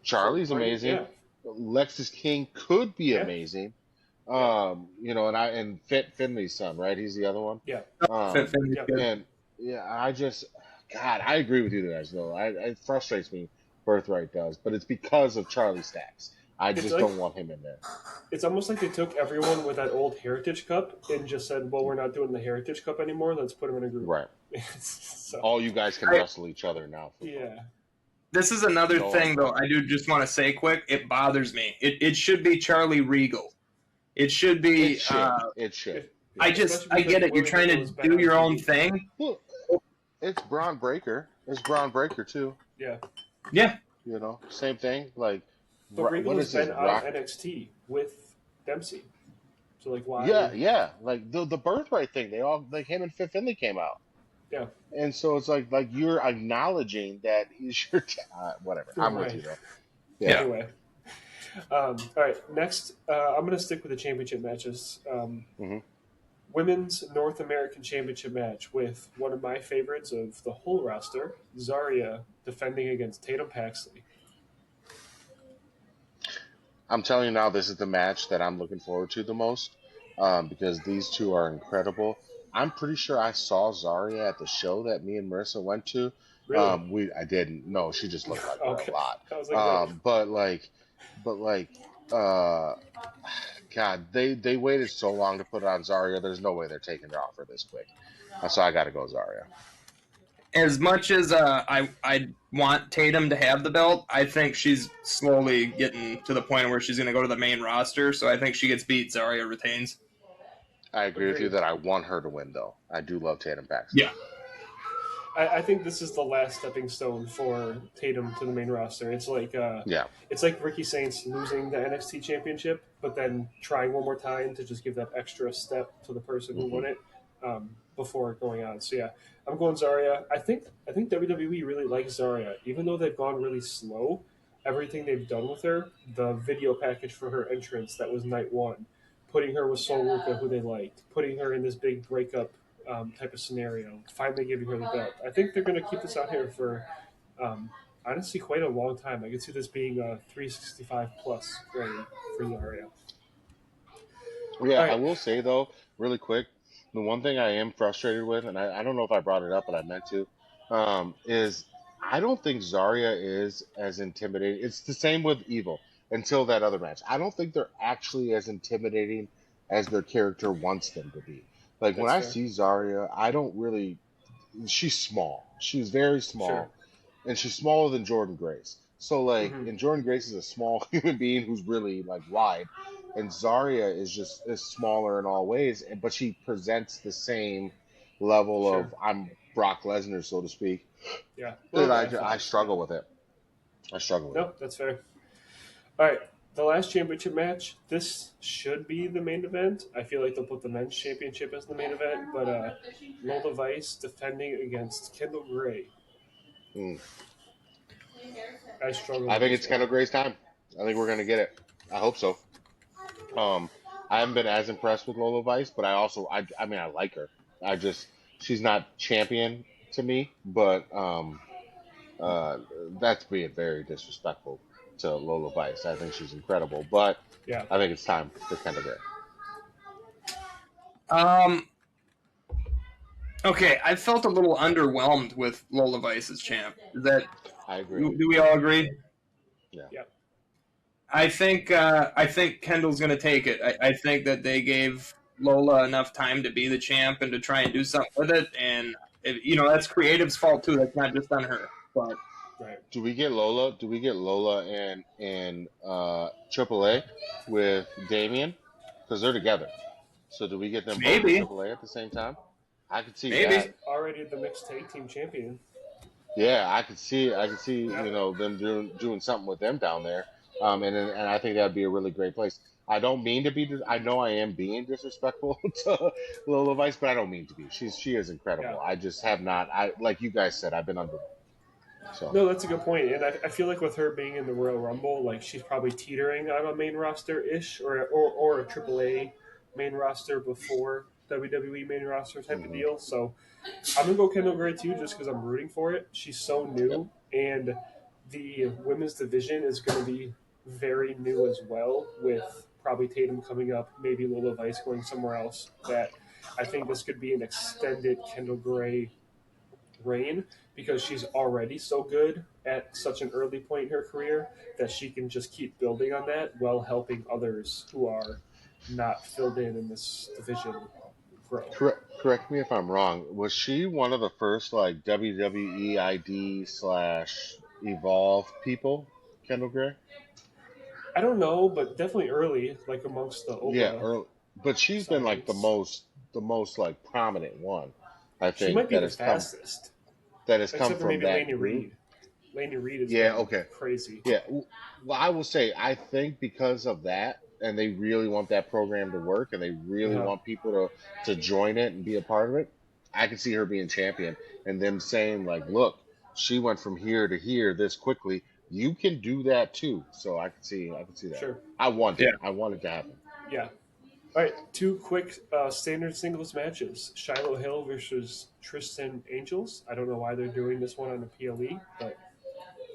Charlie's amazing. Yeah. Lexus King could be Yeah. amazing. And Finley's son, right? He's the other one. Yeah. Fit Finley's yeah. good. And God, I agree with you guys though. It frustrates me. Birthright does, but it's because of Charlie Stacks. I It's just like- don't want him in there. It's almost like they took everyone with that old Heritage Cup and just said, "Well, we're not doing the Heritage Cup anymore. Let's put them in a group." Right. So, All you guys can wrestle each other now. yeah. This is another No. thing, though. I do just want to say quick. It bothers me. It should be Charlie Regal. It should be. It should. It should. I Especially get it. You're because trying Willie to Regal has been do on your own TV. thing. Well, it's Braun Breaker. It's Braun Breaker too. Yeah. Yeah. You know, same thing. Like, But Regal what has is his been rock? on NXT with Dempsey. So, like, why? Yeah. Like the Birthright thing. They all like him and Fit Finley came out. Yeah. And so it's like you're acknowledging that he's your whatever. I'm with Right. you though. Yeah. Anyway. All right. Next, I'm going to stick with the championship matches. Mhm. Women's North American Championship match with one of my favorites of the whole roster, Zarya, defending against Tatum Paxley. I'm telling you now, this is the match that I'm looking forward to the most because these two are incredible. I'm pretty sure I saw Zarya at the show that me and Marissa went to. Really? I didn't. No, she just looked like her Okay. a lot. I was like, God, they waited so long to put it on Zarya. There's no way they're taking her off her this quick. So I got to go Zarya. As much as I want Tatum to have the belt, I think she's slowly getting to the point where she's going to go to the main roster. So I think she gets beat. Zarya retains. I agree with you Agreed. that I want her to win, though. I do love Tatum Paxton. Yeah. I think this is the last stepping stone for Tatum to the main roster. It's like it's like Ricky Saints losing the NXT championship, but then trying one more time to just give that extra step to the person who won it before going on. So yeah, I'm going Zarya. I think WWE really likes Zarya, even though they've gone really slow. Everything they've done with her, the video package for her entrance that was night one, putting her with Sol Ruka, who they liked, putting her in this big breakup type of scenario, finally giving her the belt. I think they're going to keep this out here for honestly quite a long time. I could see this being a 365 plus for Zarya. Yeah, All right. I will say, though, really quick, the one thing I am frustrated with, and I don't know if I brought it up, but I meant to, is I don't think Zarya is as intimidating. It's the same with Evil until that other match. I don't think they're actually as intimidating as their character wants them to be. Like, when I That's see Zarya, I don't really. She's small. She's very small. Sure. And she's smaller than Jordan Grace. So, like, Mhm. and Jordan Grace is a small human being who's really, like, wide. And Zarya is smaller in all ways, but she presents the same level Sure. of I'm Brock Lesnar, so to speak. Yeah. And Well, I struggle with it. I struggle with No, that's fair. All right. The last championship match, this should be the main event. I feel like they'll put the men's championship as the main event, but Lola Vice defending against Kendall Gray. it. Mm. I struggle. I with think this it's one. Kendall Gray's time. I think we're gonna get it. I hope so. I haven't been as impressed with Lola Vice, but I mean I like her. She's not champion to me, but that's being very disrespectful to Lola Vice. I think she's incredible, but Yeah. I think it's time for Kendall Gray. Okay, I felt a little underwhelmed with Lola Vice as champ. Is that? I agree. Do we all agree? Yeah. Yeah. I think Kendall's going to take it. I think that they gave Lola enough time to be the champ and to try and do something with it, and that's creative's fault too. That's not just on her. But Right. Do we get Lola? Do we get Lola and AAA with Damien? Because they're together. So do we get them both Maybe. in AAA at the same time? I could see Maybe. that. Already the mixed tag team champion. Yeah, I could see. I could see. Yeah. Them doing something with them down there. And I think that'd be a really great place. I don't mean to be. I know I am being disrespectful to Lola Vice, but I don't mean to be. She is incredible. Yeah. I just have not. I like you guys said. I've been under. So No, that's a good point. And I feel like with her being in the Royal Rumble, like she's probably teetering on a main roster ish or a AAA main roster before WWE main roster type of deal. So I'm gonna go Kendall Gray too, just because I'm rooting for it. She's so new, and the women's division is going to be very new as well, with probably Tatum coming up, maybe Lola Vice going somewhere else. That I think this could be an extended Kendall Gray reign because she's already so good at such an early point in her career that she can just keep building on that while helping others who are not filled in this division grow. correct me if I'm wrong. Was she one of the first like WWE ID / Evolve people, Kendall Gray? I don't know, but definitely early, like amongst the Oba. Yeah, but she's been like the signings. most like prominent one. I She think might be that the has fastest, come except for from maybe that Laney group. Reed. Laney Reed is Yeah, okay. crazy. Yeah, well, I will say I think because of that, and they really want that program to work, and they really Uh-huh. want people to join it and be a part of it. I can see her being champion, and them saying like, "Look, she went from here to here this quickly. You can do that too." So I can see that. Sure. I want Yeah. it to happen. Yeah. All right, two quick standard singles matches: Shiloh Hill versus Tristan Angels. I don't know why they're doing this one on the PLE, but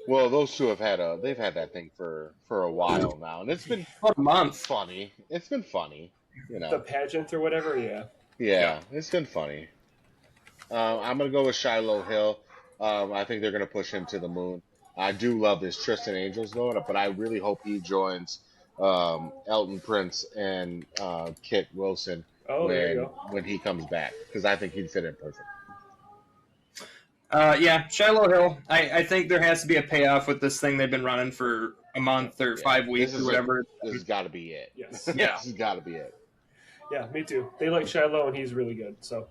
Well, those two they've had that thing for a while now, and it's been About a month. funny. It's been funny, you the know. pageant or whatever, yeah. Yeah, it's been funny. I'm gonna go with Shiloh Hill. I think they're gonna push him to the moon. I do love this Tristan Angels though, but I really hope he joins Elton Prince and Kit Wilson Oh, there you go. when he comes back because I think he'd fit in perfect. Yeah, Shiloh Hill. I think there has to be a payoff with this thing they've been running for a month or 5 weeks This or is whatever. This has got to be it. Yes. Yeah. This has got to be it. Yeah, me too. They like Shiloh, and he's really good. So,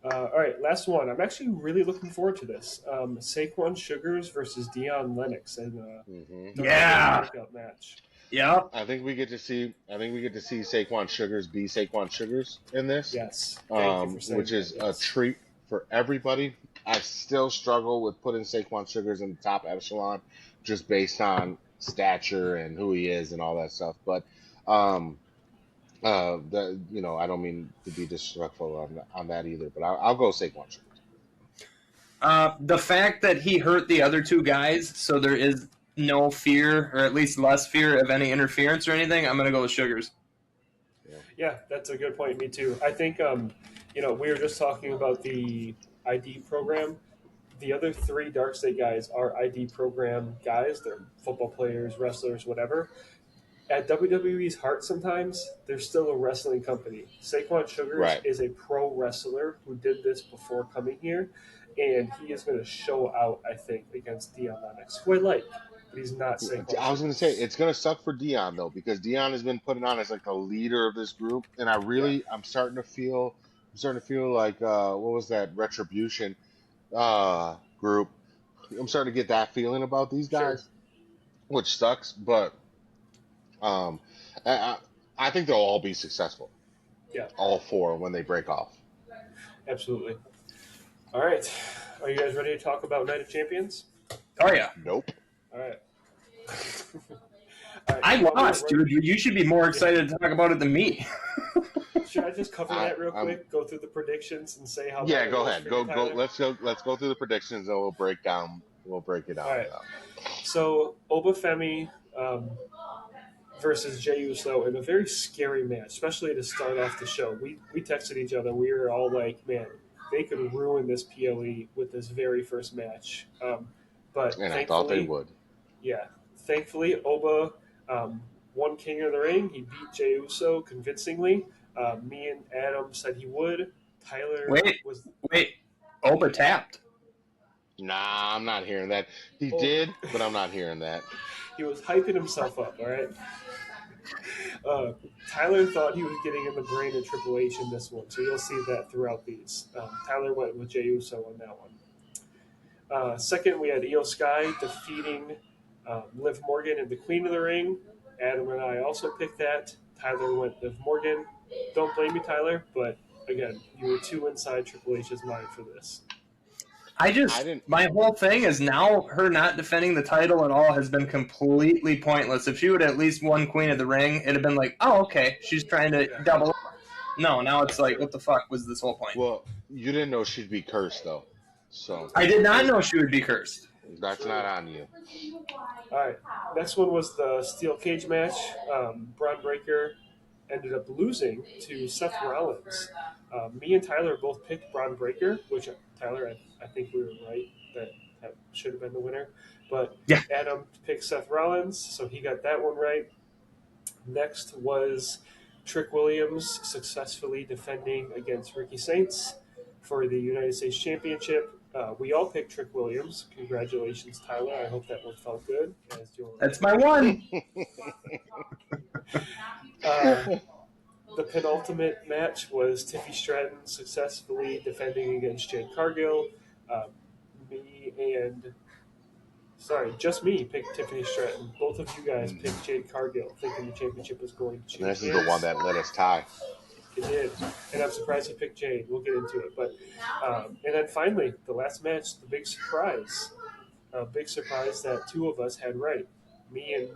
all right, last one. I'm actually really looking forward to this. Saquon Sugars versus Dion Lennox in hmm Yeah. breakout match. Yep. I think we get to see Saquon Sugars be Saquon Sugars in this. Yes. Thank you for saying Which is that. a Yes. treat for everybody. I still struggle with putting Saquon Sugars in the top echelon just based on stature and who he is and all that stuff. But I don't mean to be disrespectful on that either. But I'll go Saquon Sugars. The fact that he hurt the other two guys, so there is no fear, or at least less fear of any interference or anything, I'm going to go with Sugars. Yeah, that's a good point. Me too. I think we were just talking about the ID program. The other three Dark State guys are ID program guys. They're football players, wrestlers, whatever. At WWE's heart, sometimes they're still a wrestling company. Saquon Sugars Right. is a pro wrestler who did this before coming here, and he is going to show out, I think, against Dion Lennox, who I like, but he's not Saquon. I was going to say it's going to suck for Dion though because Dion has been putting on as like the leader of this group, and I'm starting to feel like what was that Retribution group? I'm starting to get that feeling about these guys, which sucks, but I think they'll all be successful. Yeah. All four when they break off. Absolutely. All right. Are you guys ready to talk about Night of Champions? Oh, yeah. Nope. All right. I lost, dude. You should be more excited to talk about it than me. Should I just cover that real quick? Go through the predictions and say how. Yeah, go it was ahead. for Go. you, Tyler? Let's go through the predictions and we'll break it down. All right. So Oba Femi versus Jey Uso in a very scary match, especially to start off the show. We texted each other. We were all like, "Man, they could ruin this PLE with this very first match." But And I thought they thankfully, would. yeah, thankfully Oba won King of the Ring. He beat Jey Uso convincingly. Me and Adam said he would. Tyler was. Wait. Oba tapped. Nah, I'm not hearing that. He did, but I'm not hearing that. He was hyping himself up. All right. Tyler thought he was getting in the brain of Triple H in this one, so you'll see that throughout these. Tyler went with Jey Uso on that one. Second, we had Eosky defeating Liv Morgan and the Queen of the Ring. Adam and I also picked that. Tyler went Liv Morgan. Don't blame me, Tyler, but again, you were too inside Triple H's mind for this. My whole thing is now her not defending the title at all has been completely pointless. If she would at least won Queen of the Ring, it'd have been like, oh, okay, she's trying to double up. No, now it's like, what the fuck was this whole point? Well, you didn't know she'd be cursed, though. So I did not know she would be cursed. That's not on you. All right. Next one was the steel cage match. Braun Breaker ended up losing to Seth Rollins. Me and Tyler both picked Braun Breaker, which Tyler, I think we were right that should have been the winner. But yeah. Adam picked Seth Rollins, so he got that one right. Next was Trick Williams successfully defending against Ricky Saints for the United States Championship. We all picked Trick Williams. Congratulations, Tyler. I hope that one felt good. That's my one. The penultimate match was Tiffany Stratton successfully defending against Jade Cargill. Just me picked Tiffany Stratton. Both of you guys picked Jade Cargill, thinking the championship was going to change. And this is the one that let us tie. It did, and I'm surprised you picked Jade. We'll get into it, but and then finally, the last match, the big surprise. A big surprise that two of us had right. Me and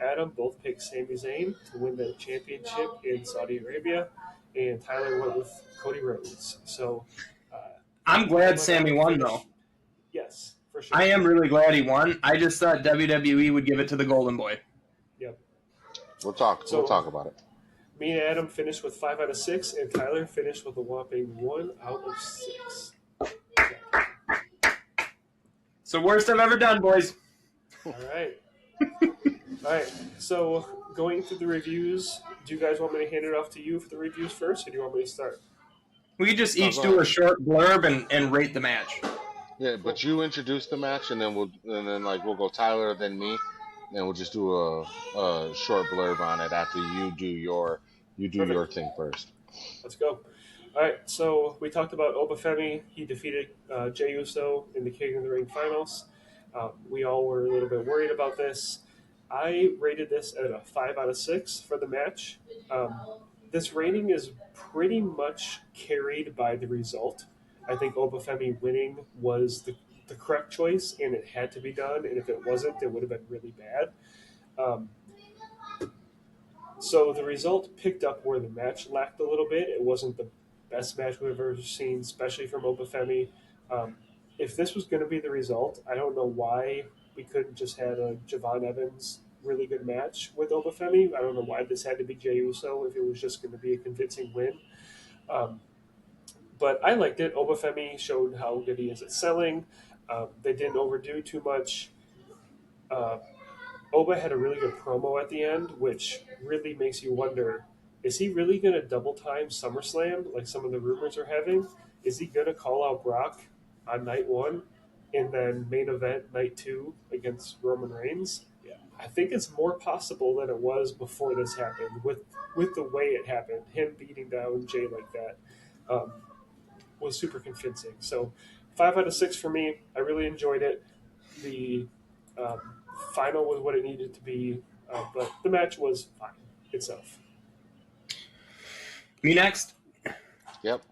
Adam both picked Sami Zayn to win the championship in Saudi Arabia, and Tyler went with Cody Rhodes. So I'm glad Sami won, though. Yes, for sure. I am really glad he won. I just thought WWE would give it to the Golden Boy. Yep. We'll talk about it. Me and Adam finished with 5 out of 6, and Tyler finished with a whopping 1 out of 6. It's the worst I've ever done, boys. All right. All right. So going through the reviews, do you guys want me to hand it off to you for the reviews first, or do you want me to start? We could just each do a short blurb and rate the match. Yeah, but you introduce the match, and then we'll go Tyler, then me, and we'll just do a short blurb on it after you do your thing first. Let's go. All right, so we talked about Oba Femi. He defeated Jey Uso in the King of the Ring finals. We all were a little bit worried about this. I rated this at a 5 out of 6 for the match. This rating is pretty much carried by the result. I think Oba Femi winning was the correct choice, and it had to be done. And if it wasn't, it would have been really bad. So the result picked up where the match lacked a little bit. It wasn't the best match we've ever seen, especially from Oba Femi. If this was going to be the result, I don't know why we couldn't just had a Javon Evans really good match with Oba Femi. I don't know why this had to be Jey Uso if it was just going to be a convincing win. But I liked it. Oba Femi showed how good he is at selling. They didn't overdo too much. Oba had a really good promo at the end, which really makes you wonder, is he really going to double time SummerSlam like some of the rumors are having? Is he going to call out Brock on night 1 and then main event night 2 against Roman Reigns? Yeah, I think it's more possible than it was before this happened with the way it happened. Him beating down Jay like that was super convincing. So 5 out of 6 for me. I really enjoyed it. The final was what it needed to be, but the match was fine itself. Me next? Yep.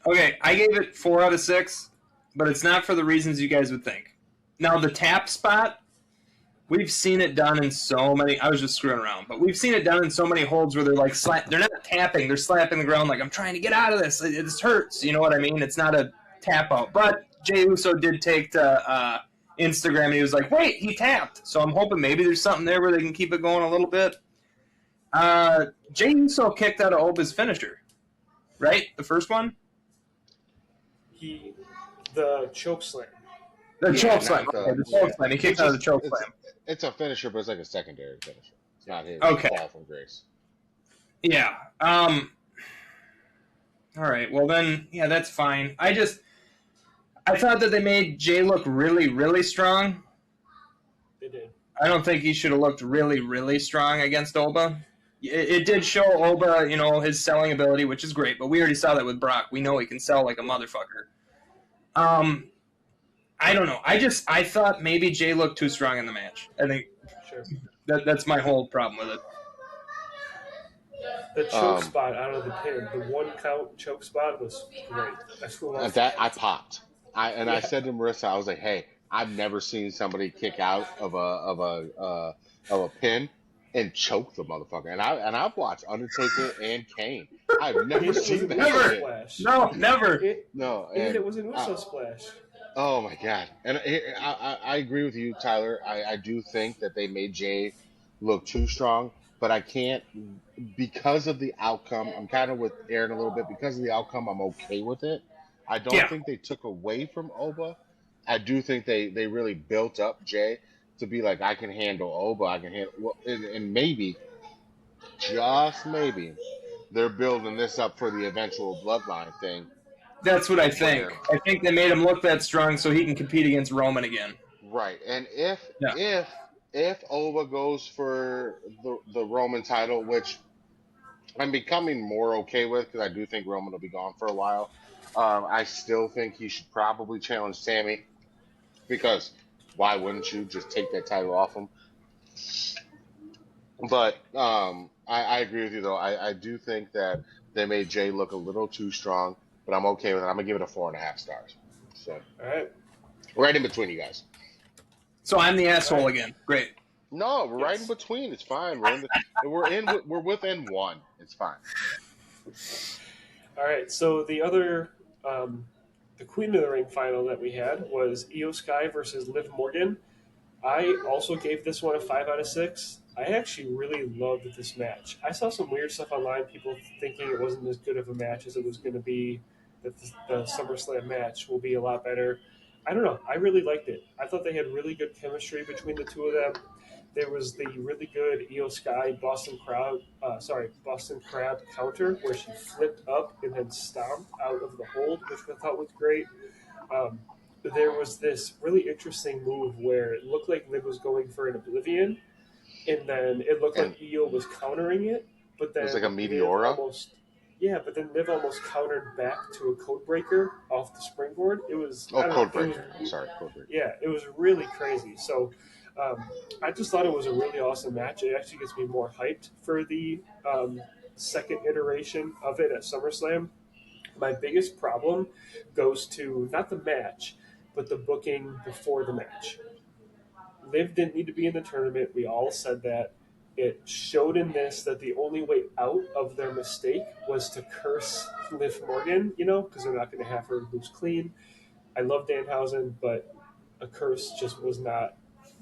Okay, I gave it 4 out of 6, but it's not for the reasons you guys would think. Now, the tap spot, we've seen it done in so many. I was just screwing around, but we've seen it done in so many holds where they're like they're not tapping, they're slapping the ground like, I'm trying to get out of this. This hurts. You know what I mean? It's not a tap out. But Jey Uso did take to Instagram and he was like, wait, he tapped. So I'm hoping maybe there's something there where they can keep it going a little bit. Jey Uso kicked out of Oba's finisher, right? The first one? The choke slam. The choke slam. The choke slam. He kicked out of the choke slam. It's a finisher, but it's like a secondary finisher. It's not his fall from grace. Yeah. All right. Well, then, yeah, that's fine. I thought that they made Jay look really, really strong. They did. I don't think he should have looked really, really strong against Oba. It did show Oba, his selling ability, which is great, but we already saw that with Brock. We know he can sell like a motherfucker. I don't know. I thought maybe Jey looked too strong in the match. I think Sure. that's my whole problem with it. The choke spot out of the pin, the 1 count choke spot was great. I popped. I said to Marissa, I was like, "Hey, I've never seen somebody kick out of a pin and choke the motherfucker." And I've watched Undertaker and Kane. I've never seen that. Never. Shit. No, never. And it was an Uso splash. Oh my god! And I agree with you, Tyler. I do think that they made Jey look too strong, but I can't because of the outcome. I'm kind of with Aaron a little bit because of the outcome. I'm okay with it. I don't think they took away from Oba. I do think they really built up Jey to be like, I can handle Oba. I can handle, and maybe, just maybe, they're building this up for the eventual bloodline thing. That's what I think. I think they made him look that strong so he can compete against Roman again. Right, and if Oba goes for the Roman title, which I'm becoming more okay with because I do think Roman will be gone for a while, I still think he should probably challenge Sami because why wouldn't you just take that title off him? But I agree with you, though. I do think that they made Jey look a little too strong, but I'm okay with it. I'm going to give it a 4.5 stars. So, all right. Right in between you guys. So I'm the asshole again. Great. No, we're right in between. It's fine. We're within one. It's fine. All right. So the other, the Queen of the Ring final that we had was Eosky versus Liv Morgan. I also gave this one a 5 out of 6. I actually really loved this match. I saw some weird stuff online, people thinking it wasn't as good of a match as it was going to be, that the SummerSlam match will be a lot better. I don't know. I really liked it. I thought they had really good chemistry between the two of them. There was the really good Eosky Boston Crab counter where she flipped up and then stomped out of the hold, which I thought was great. There was this really interesting move where it looked like Liv was going for an Oblivion, and then it looked like Io was countering it, but then it was like a Meteora. But then Liv almost countered back to a code breaker off the springboard. It was code breaker. Code breaker. Yeah, it was really crazy. So I just thought it was a really awesome match. It actually gets me more hyped for the second iteration of it at SummerSlam. My biggest problem goes to not the match, but the booking before the match. Liv didn't need to be in the tournament. We all said that. It showed in this that the only way out of their mistake was to curse Liv Morgan, because they're not going to have her lose clean. I love Danhausen, but a curse just was not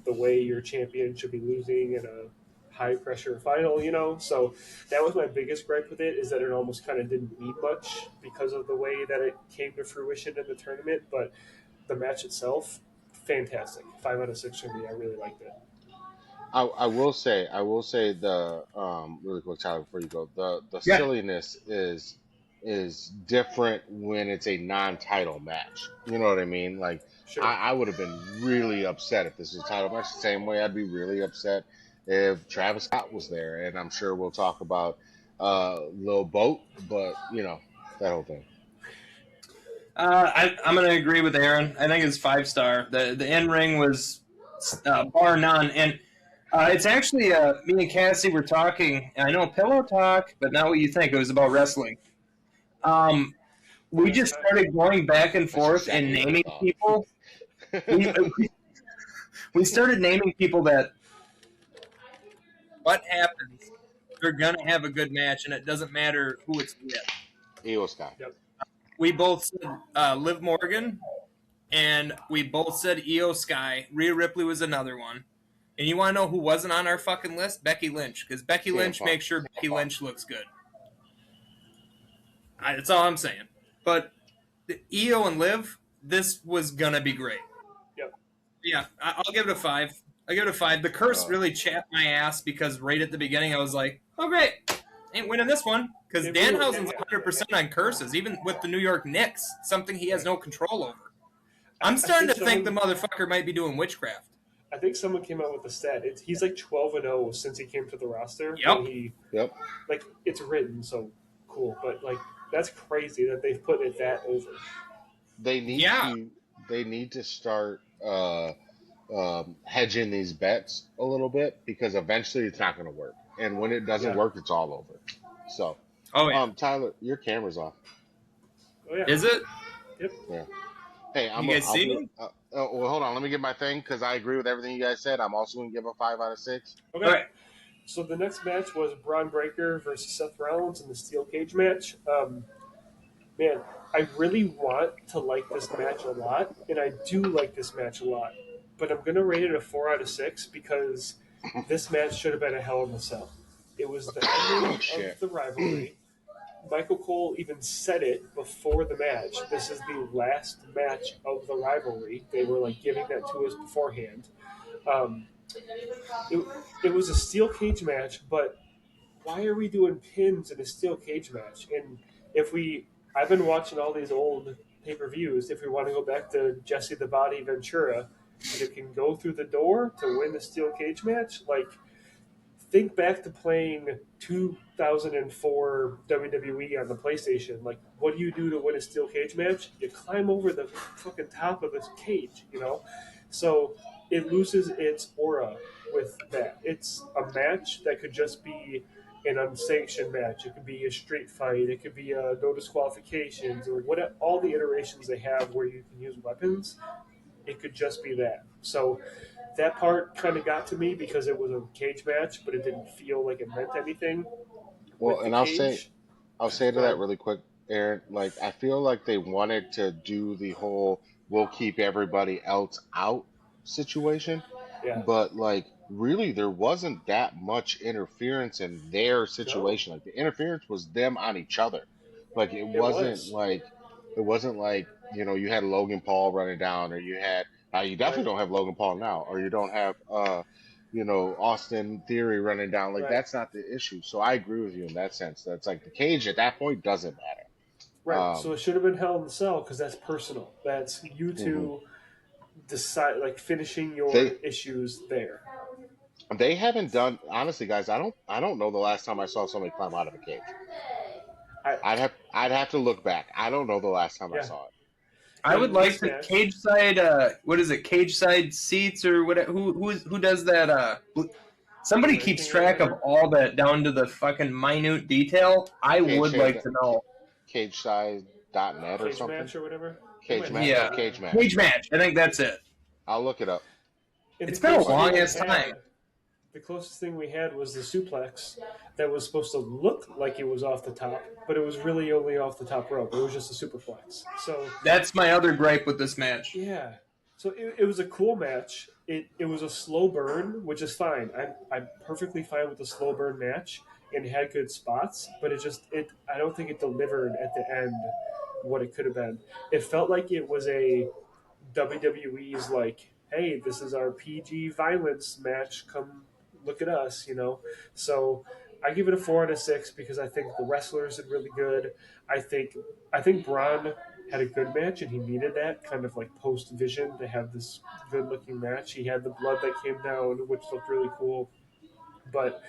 the way your champion should be losing in a high-pressure final, So that was my biggest gripe with it, is that it almost kind of didn't mean much because of the way that it came to fruition in the tournament. But the match itself, fantastic. 5 out of 6 for me. I really liked it. I will say the really quick, Tyler, before you go, the silliness is different when it's a non-title match. You know what I mean? Like, Sure. I would have been really upset if this was a title match. The same way I'd be really upset if Travis Scott was there, and I'm sure we'll talk about Lil Boat, but that whole thing. I'm going to agree with Aaron. I think it's 5-star. The in-ring was bar none, and it's actually me and Cassie were talking. I know pillow talk, but not what you think. It was about wrestling. We just started going back and forth and naming people. We started naming people that what happens, they're going to have a good match, and it doesn't matter who it's with. Eosky. Yep. We both said Liv Morgan, and we both said Eosky. Rhea Ripley was another one. And you want to know who wasn't on our fucking list? Becky Lynch, because Becky Lynch makes sure Becky Lynch looks good. That's all I'm saying. But the Io and Liv, this was going to be great. Yep. Yeah, I'll give it a 5. I give it a 5. The curse really chapped my ass because right at the beginning I was like, oh, great. Ain't winning this one. Because Danhausen's 100% on curses, even with the New York Knicks, something he has no control over. I'm starting to think the motherfucker might be doing witchcraft. I think someone came out with the stat. He's like 12-0 since he came to the roster. Yep. And he Yep. like it's written, so cool. But like that's crazy that they've put it that over. They need to start hedging these bets a little bit because eventually it's not going to work, and when it doesn't work, it's all over. So, Tyler, your camera's off. Oh yeah. Is it? Yep. Yeah. Hey, You guys see me? Well, hold on. Let me get my thing because I agree with everything you guys said. I'm also going to give a 5 out of 6. Okay. All right. So the next match was Braun Breaker versus Seth Rollins in the steel cage match. Man, I really want to like this match a lot, and I do like this match a lot. But I'm going to rate it a 4 out of 6 because this match should have been a Hell in a Cell. It was the ending of the rivalry. Michael Cole even said it before the match. This is the last match of the rivalry. They were like giving that to us beforehand. It was a steel cage match, but why are we doing pins in a steel cage match? And I've been watching all these old pay-per-views. If we want to go back to Jesse the Body Ventura, you can go through the door to win the steel cage match. Like, think back to playing 2004 WWE on the PlayStation. Like, what do you do to win a steel cage match? You climb over the fucking top of this cage, you know? So it loses its aura with that. It's a match that could just be an unsanctioned match. It could be a street fight. It could be no disqualifications or what all the iterations they have where you can use weapons. It could just be that. So that part kind of got to me because it was a cage match, but it didn't feel like it meant anything. Well, and I'll say to that really quick, Aaron. Like, I feel like they wanted to do the whole "we'll keep everybody else out" situation, but like, really, there wasn't that much interference in their situation. Like, the interference was them on each other. Like, it wasn't like you had Logan Paul running down, or you had you definitely don't have Logan Paul now, or you don't have Austin Theory running down. Like, that's not the issue. So I agree with you in that sense. That's like the cage at that point doesn't matter. Right. So it should have been Hell in the Cell because that's personal. That's you two decide, like, finishing your issues there. They haven't done, honestly, guys. I don't know the last time I saw somebody climb out of a cage. I'd have to look back. I don't know the last time I saw it. I would like the cage side. What is it? Cage side seats or what? Who does that? Somebody keeps track of all that down to the fucking minute detail. I would like to know. CageSide.net or something. Match or whatever. Cage match. Yeah. Cage match. Cage match. I think that's it. I'll look it up. It's been a long ass time. The closest thing we had was the suplex that was supposed to look like it was off the top, but it was really only off the top rope. It was just a superflex. So that's my other gripe with this match. Yeah. So it was a cool match. It was a slow burn, which is fine. I'm perfectly fine with the slow burn match, and it had good spots, but I don't think it delivered at the end what it could have been. It felt like it was a WWE's like, hey, this is our PG violence match. Come look at us, So I give it a 4 out of 6 because I think the wrestlers did really good. I think Braun had a good match, and he needed that kind of like post Vision to have this good looking match. He had the blood that came down, which looked really cool. But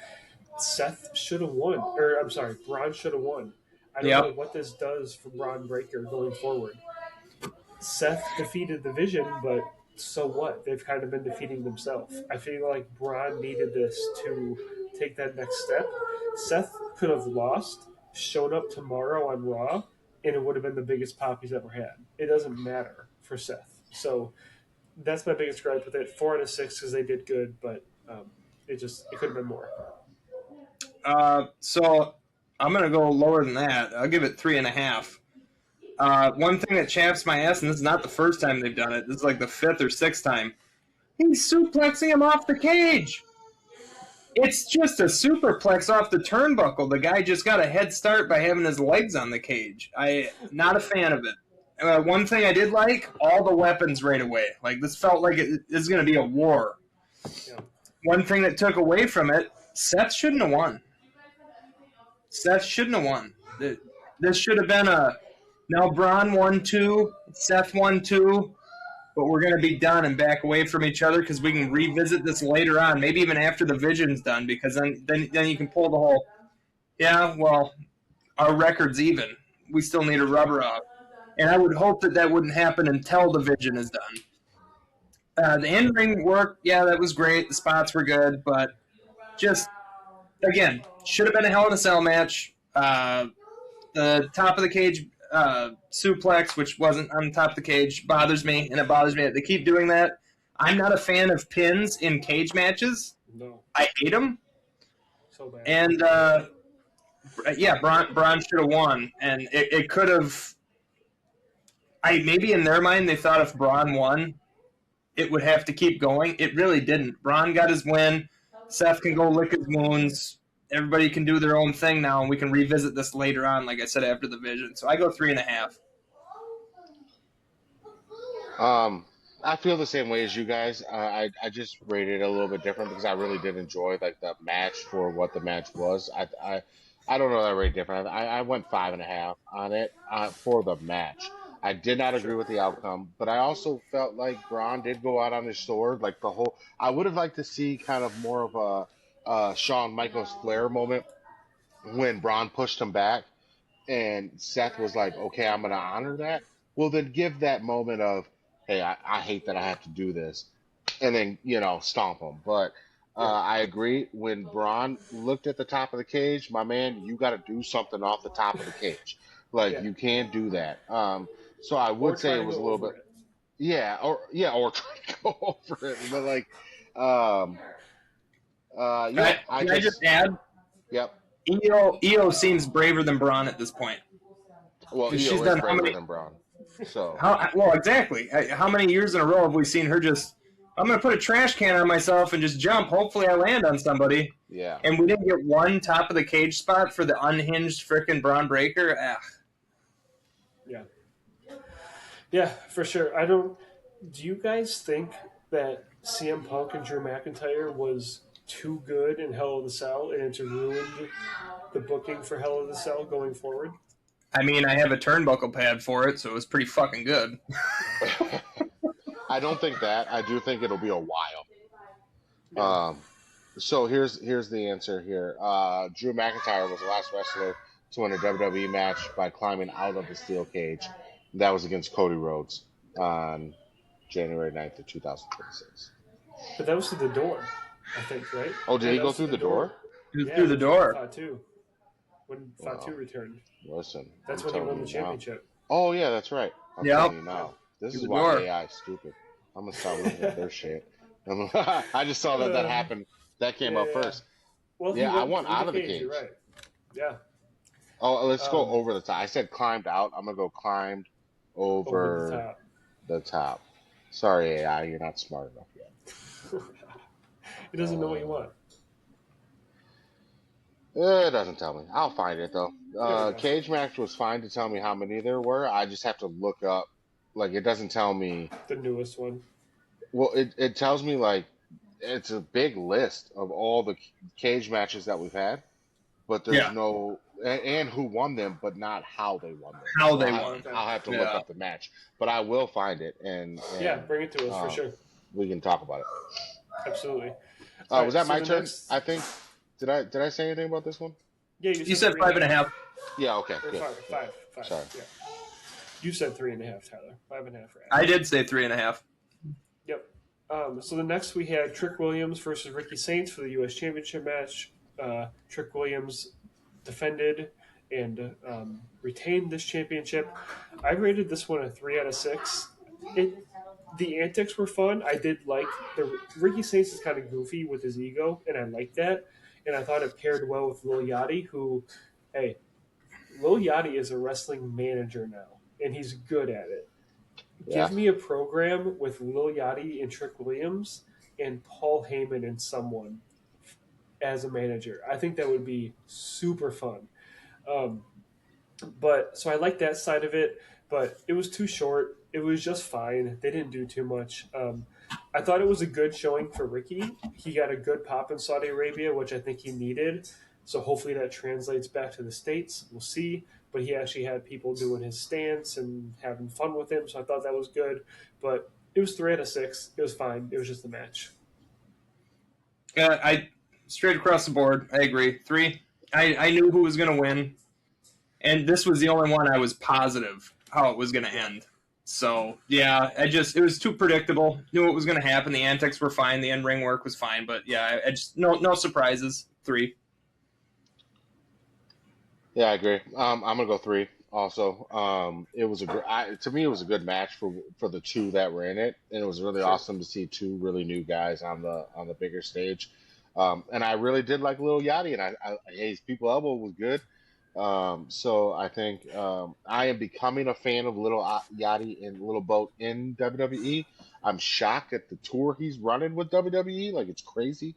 Seth should have won, or I'm sorry, Braun should have won. I don't know what this does for Braun Breaker going forward. Seth defeated the Vision, but so what? They've kind of been defeating themselves. I feel like Braun needed this to take that next step. Seth could have lost, showed up tomorrow on Raw, and it would have been the biggest pop he's ever had. It doesn't matter for Seth. So that's my biggest gripe with it. 4 out of 6 because they did good, but it could have been more. So I'm going to go lower than that. I'll give it 3.5. One thing that chaps my ass, and this is not the first time they've done it, this is like the 5th or 6th time, he's suplexing him off the cage. It's just a superplex off the turnbuckle. The guy just got a head start by having his legs on the cage. Not a fan of it. One thing I did like, all the weapons right away. Like, this felt like it is going to be a war. Yeah. One thing that took away from it, Seth shouldn't have won. This should have been now Braun won 2, Seth won 2. but we're going to be done and back away from each other because we can revisit this later on, maybe even after the Vision's done, because then you can pull the whole, yeah, well, our record's even. We still need a rubber off. And I would hope that wouldn't happen until the Vision is done. The in-ring work, yeah, that was great. The spots were good, but just, again, should have been a Hell in a Cell match. The top of the cage suplex, which wasn't on top of the cage, bothers me, and it bothers me that they keep doing that. I'm not a fan of pins in cage matches. No. I hate them. So bad. And, Braun should have won, and it could have. Maybe in their mind they thought if Braun won, it would have to keep going. It really didn't. Braun got his win. Seth can go lick his wounds. Everybody can do their own thing now, and we can revisit this later on, like I said, after the Vision. So I go 3.5. I feel the same way as you guys. I just rated it a little bit different because I really did enjoy like the match for what the match was. I don't know that I rate different. I went 5.5 on it for the match. I did not agree with the outcome, but I also felt like Braun did go out on his sword. Like I would have liked to see kind of more of a Shawn Michaels Flair moment when Braun pushed him back, and Seth was like, "Okay, I'm going to honor that." Well, then give that moment of, "Hey, I hate that I have to do this," and then stomp him. But I agree. When Braun looked at the top of the cage, my man, you got to do something off the top of the cage. Like you can't do that. So I would say it was a little bit, or try to go over it. But like, Can I just add? Yep. Io seems braver than Braun at this point. Well, Io she's is done braver than Braun. So well, exactly. How many years in a row have we seen her just? I'm going to put a trash can on myself and just jump. Hopefully, I land on somebody. Yeah. And we didn't get one top of the cage spot for the unhinged frickin' Braun Breaker. Yeah. Yeah, for sure. Do you guys think that CM Punk and Drew McIntyre was too good in Hell in a Cell and it's ruined the booking for Hell in a Cell going forward? I mean, I have a turnbuckle pad for it, so it was pretty fucking good. I don't think that. I do think it'll be a while. So here's the answer here. Drew McIntyre was the last wrestler to win a WWE match by climbing out of the steel cage. That was against Cody Rhodes on January 9th of 2026. But that was through the door, I think, right? Oh, did he go through the door? Through the door. Fatu. When Fatu returned. Listen. That's when he won the championship. Oh, yeah, that's right. I'm telling you now. This is why AI is stupid. I'm going to start looking at their shit. I just saw that happened. That came up first. Well, I went out of the cage. You're right. Yeah. Oh, let's go over the top. I said climbed out. I'm going to go climbed over the top. Sorry, AI, you're not smart enough yet. He doesn't know what you want. It doesn't tell me. I'll find it, though. Cage match was fine to tell me how many there were. I just have to look up. Like, it doesn't tell me. The newest one. Well, it tells me, like, it's a big list of all the cage matches that we've had. But there's no. And who won them, but not how they won them. How they won. I'll have to look up the match. But I will find it. And bring it to us for sure. We can talk about it. Absolutely. Was that my turn? I think. Did I say anything about this one? Yeah, you said 5.5. Yeah, okay. Good. Five. Sorry. Yeah. You said 3.5, Tyler. 5.5 for Adam. I did say 3.5. Yep. So the next we had Trick Williams versus Ricky Saints for the U.S. Championship match. Trick Williams defended and retained this championship. I rated this one a 3 out of 6. The antics were fun. I did like Ricky Saints is kind of goofy with his ego, and I like that. And I thought it paired well with Lil Yachty, who, hey, Lil Yachty is a wrestling manager now, and he's good at it. Yeah. Give me a program with Lil Yachty and Trick Williams and Paul Heyman and someone as a manager. I think that would be super fun. So I like that side of it, but it was too short. It was just fine. They didn't do too much. I thought it was a good showing for Ricky. He got a good pop in Saudi Arabia, which I think he needed. So hopefully that translates back to the States. We'll see. But he actually had people doing his stance and having fun with him. So I thought that was good. But It was 3 out of 6. It was fine. It was just a match. I straight across the board. I agree. 3. I knew who was going to win, and this was the only one I was positive how it was going to end. So yeah, it was too predictable. Knew what was going to happen. The antics were fine. The in-ring work was fine. But yeah, I just no surprises. 3. Yeah, I agree. I'm gonna go 3 also. It was to me it was a good match for the two that were in it, and it was really Sure. awesome to see two really new guys on the bigger stage. And I really did like Lil Yachty, and his people elbow was good. So I think I am becoming a fan of Little Yachty and Little Boat in WWE. I'm shocked at the tour he's running with WWE. Like it's crazy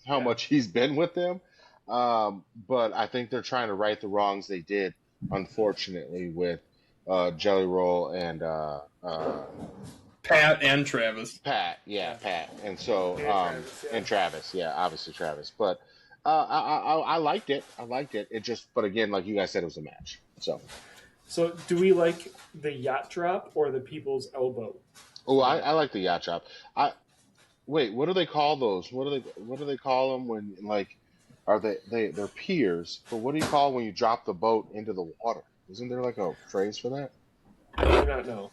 how Yeah. much he's been with them. But I think they're trying to right the wrongs they did, unfortunately, with Jelly Roll and Pat and Travis. Pat. Yeah, Pat. And so And Travis, yeah. and Travis. Yeah, obviously Travis. But I liked it. I liked it. It just, but again, like you guys said, it was a match. So, do we like the yacht drop or the people's elbow? I like the yacht chop. Wait, what do they call those? What do they call them when like are they're piers? But what do you call when you drop the boat into the water? Isn't there like a phrase for that? I do not know.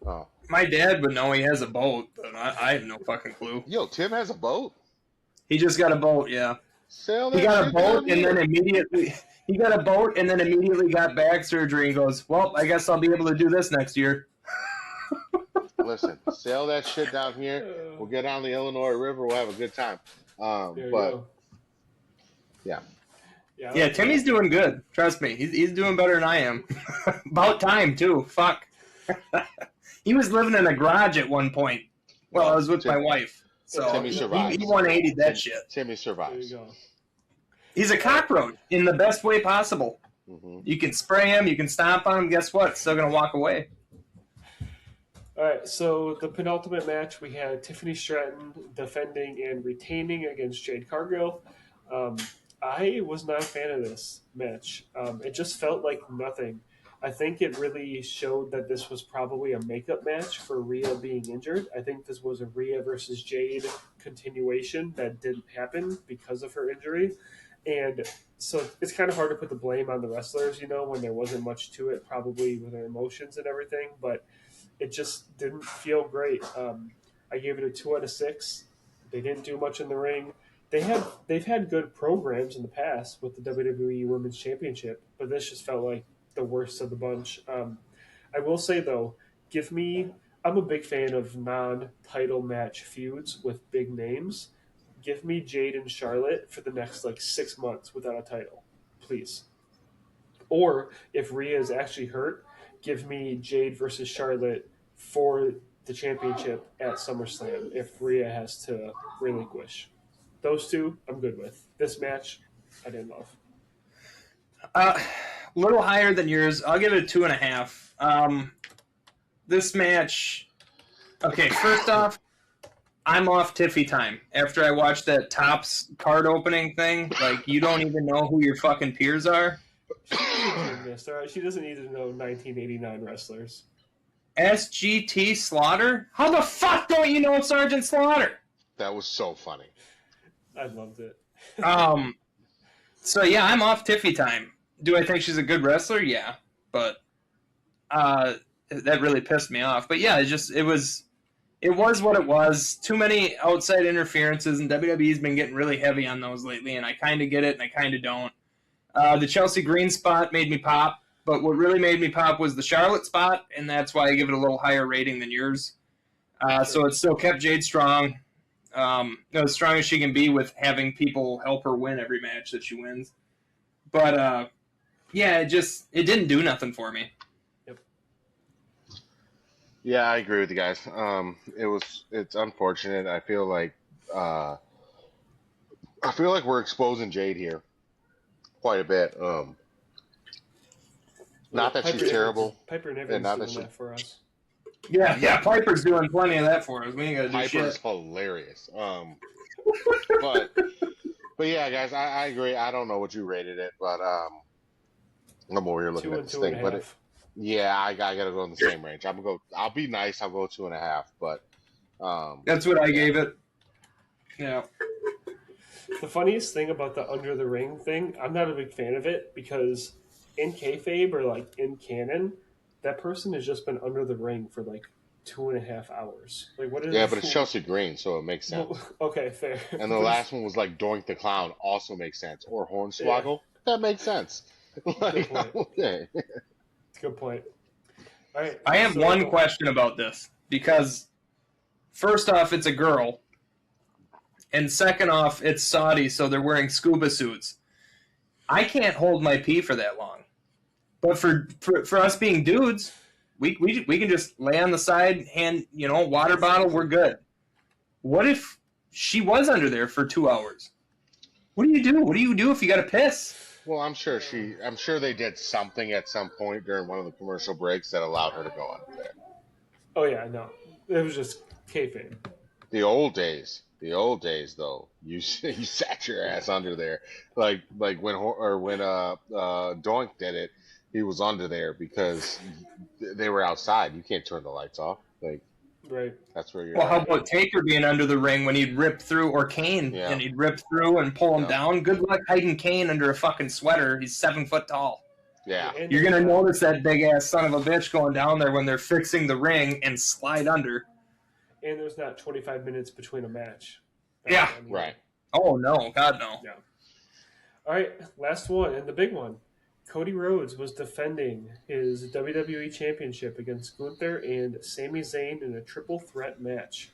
Oh, My dad would know he has a boat, but I have no fucking clue. yo, Tim has a boat. He just got a boat, yeah. Sail that He got a shit boat down and here. then immediately got back surgery and goes, well, I guess I'll be able to do this next year. Listen, sail that shit down here. We'll get on the Illinois River. We'll have a good time. There you But go. yeah, Yeah, Yeah, Timmy's doing good. Trust me. He's doing better than I am. About time, too. Fuck. He was living in a garage at one point. Well, I was with my wife. So Timmy survived. he 180'd that shit. Timmy There survives. you go. He's a cockroach in the best way possible. Hmm. You can spray him, you can stomp on him. Guess what? Still going to walk away. All right, so the penultimate match, we had Tiffany Stratton defending and retaining against Jade Cargill. I was not a fan of this match. It just felt like nothing. I think it really showed that this was probably a makeup match for Rhea being injured. I think this was a Rhea versus Jade continuation that didn't happen because of her injury. And so it's kind of hard to put the blame on the wrestlers, when there wasn't much to it, probably with their emotions and everything. But it just didn't feel great. I gave it a 2 out of 6. They didn't do much in the ring. They've had good programs in the past with the WWE Women's Championship, but this just felt like the worst of the bunch. I will say though, I'm a big fan of non-title match feuds with big names. Give me Jade and Charlotte for the next 6 months without a title, please. Or if Rhea is actually hurt, give me Jade versus Charlotte for the championship at SummerSlam if Rhea has to relinquish. Those two, I'm good with. This match, I didn't love. A little higher than yours. I'll give it a 2.5. This match. Okay, first off, I'm off Tiffy time. After I watched that Tops card opening thing, you don't even know who your fucking peers are. Goodness, all right. She doesn't need to know 1989 wrestlers. SGT Slaughter? How the fuck don't you know Sergeant Slaughter? That was so funny. I loved it. So yeah, I'm off Tiffy time. Do I think she's a good wrestler? Yeah, but that really pissed me off. But yeah, it was what it was. Too many outside interferences, and WWE's been getting really heavy on those lately, and I kind of get it, and I kind of don't. The Chelsea Green spot made me pop, but what really made me pop was the Charlotte spot, and that's why I give it a little higher rating than yours. So it still kept Jade strong. As strong as she can be with having people help her win every match that she wins. But yeah, it didn't do nothing for me. Yep. Yeah, I agree with you guys. It's unfortunate. I feel like we're exposing Jade here quite a bit. Not that she's terrible. Piper And Niven's not doing that that for us. Yeah, Piper's doing plenty of that for us. We ain't gotta do Piper's shit. hilarious. But yeah, guys, I agree. I don't know what you rated it, but I'm over here looking 2 at and this 2 thing. and a But half. Yeah, I gotta go in the same range. I'll be nice. I'll go 2.5. But That's what I gave it. Yeah. The funniest thing about the under the ring thing, I'm not a big fan of it because in kayfabe or like in canon, that person has just been under the ring for like 2.5 hours. Like, what is? yeah, but it's Chelsea Green, so it makes sense. Well, okay, fair. And the last one was like Doink the Clown, also makes sense. Or Hornswoggle, that makes sense. Like, point. okay. Good point. All right. I have one question about this because, first off, it's a girl, and second off, it's Saudi, so they're wearing scuba suits. I can't hold my pee for that long, but for us being dudes, we can just lay on the side, hand water bottle, we're good. What if she was under there for 2 hours? What do you do? What do you do if you got to piss? Well, I'm sure they did something at some point during one of the commercial breaks that allowed her to go under there. Oh yeah, no, it was just kayfabe. The old days, though, you sat your ass under there, like when Doink did it, he was under there because they were outside. You can't turn the lights off, like right. That's where you're. Well, how about Taker being under the ring when he'd rip through, or Kane, and he'd rip through and pull him down? Good luck hiding Kane under a fucking sweater. He's 7 foot tall. Yeah. You're going to notice that big-ass son of a bitch going down there when they're fixing the ring and slide under. And there's not 25 minutes between a match. Yeah. Right. Oh, no. God, no. Yeah. All right, last one, and the big one. Cody Rhodes was defending his WWE Championship against Gunther and Sami Zayn in a triple threat match.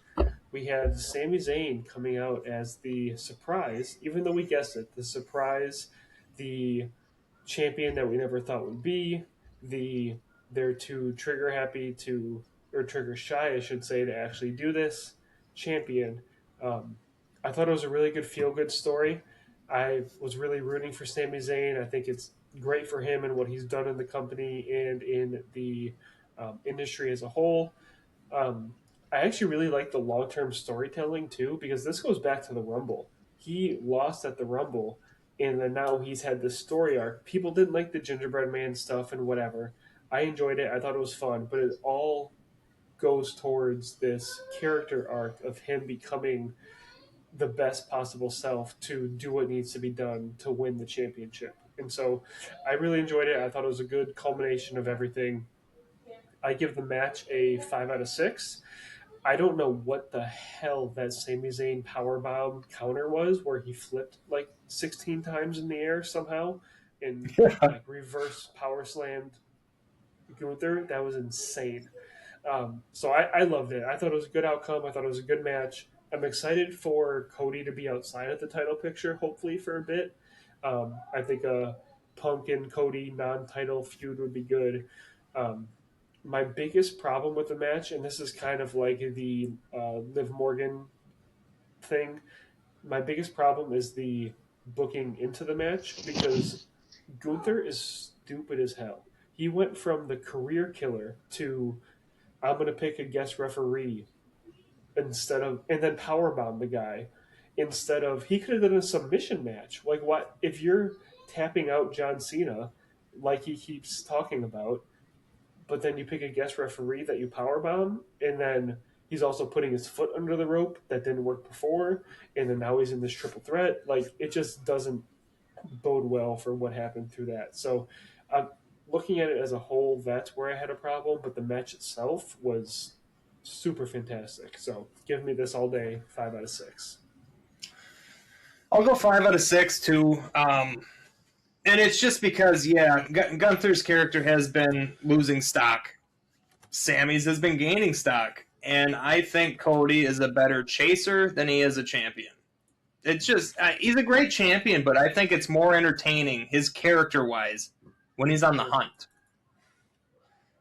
We had Sami Zayn coming out as the surprise, even though we guessed it, the surprise, the champion that we never thought would be, they're too trigger happy or trigger shy, I should say, to actually do this champion. I thought it was a really good feel-good story. I was really rooting for Sami Zayn. I think it's great for him and what he's done in the company and in the industry as a whole. I actually really like the long-term storytelling too, because this goes back to the Rumble. He lost at the Rumble, and then now he's had this story arc. People didn't like the Gingerbread Man stuff and whatever. I enjoyed it. I thought it was fun, but it all goes towards this character arc of him becoming the best possible self to do what needs to be done to win the championship. And so I really enjoyed it. I thought it was a good culmination of everything. I give the match a 5 out of 6. I don't know what the hell that Sami Zayn powerbomb counter was, where he flipped like 16 times in the air somehow and like reverse power slammed Gunther. That was insane. So I loved it. I thought it was a good outcome. I thought it was a good match. I'm excited for Cody to be outside of the title picture, hopefully, for a bit. I think a Punk and Cody non-title feud would be good. My biggest problem with the match, and this is kind of like the Liv Morgan thing, my biggest problem is the booking into the match, because Gunther is stupid as hell. He went from the career killer to I'm going to pick a guest referee and then powerbomb the guy instead of, he could have done a submission match. Like, what if you're tapping out John Cena like he keeps talking about, but then you pick a guest referee that you powerbomb, and then he's also putting his foot under the rope that didn't work before, and then now he's in this triple threat. Like, it just doesn't bode well for what happened through that. So looking at it as a whole, that's where I had a problem, but the match itself was super fantastic. So give me this all day, 5 out of 6. I'll go 5 out of 6 too. And it's just because, Gunther's character has been losing stock. Sammy's has been gaining stock. And I think Cody is a better chaser than he is a champion. It's just, he's a great champion, but I think it's more entertaining, his character-wise, when he's on the hunt.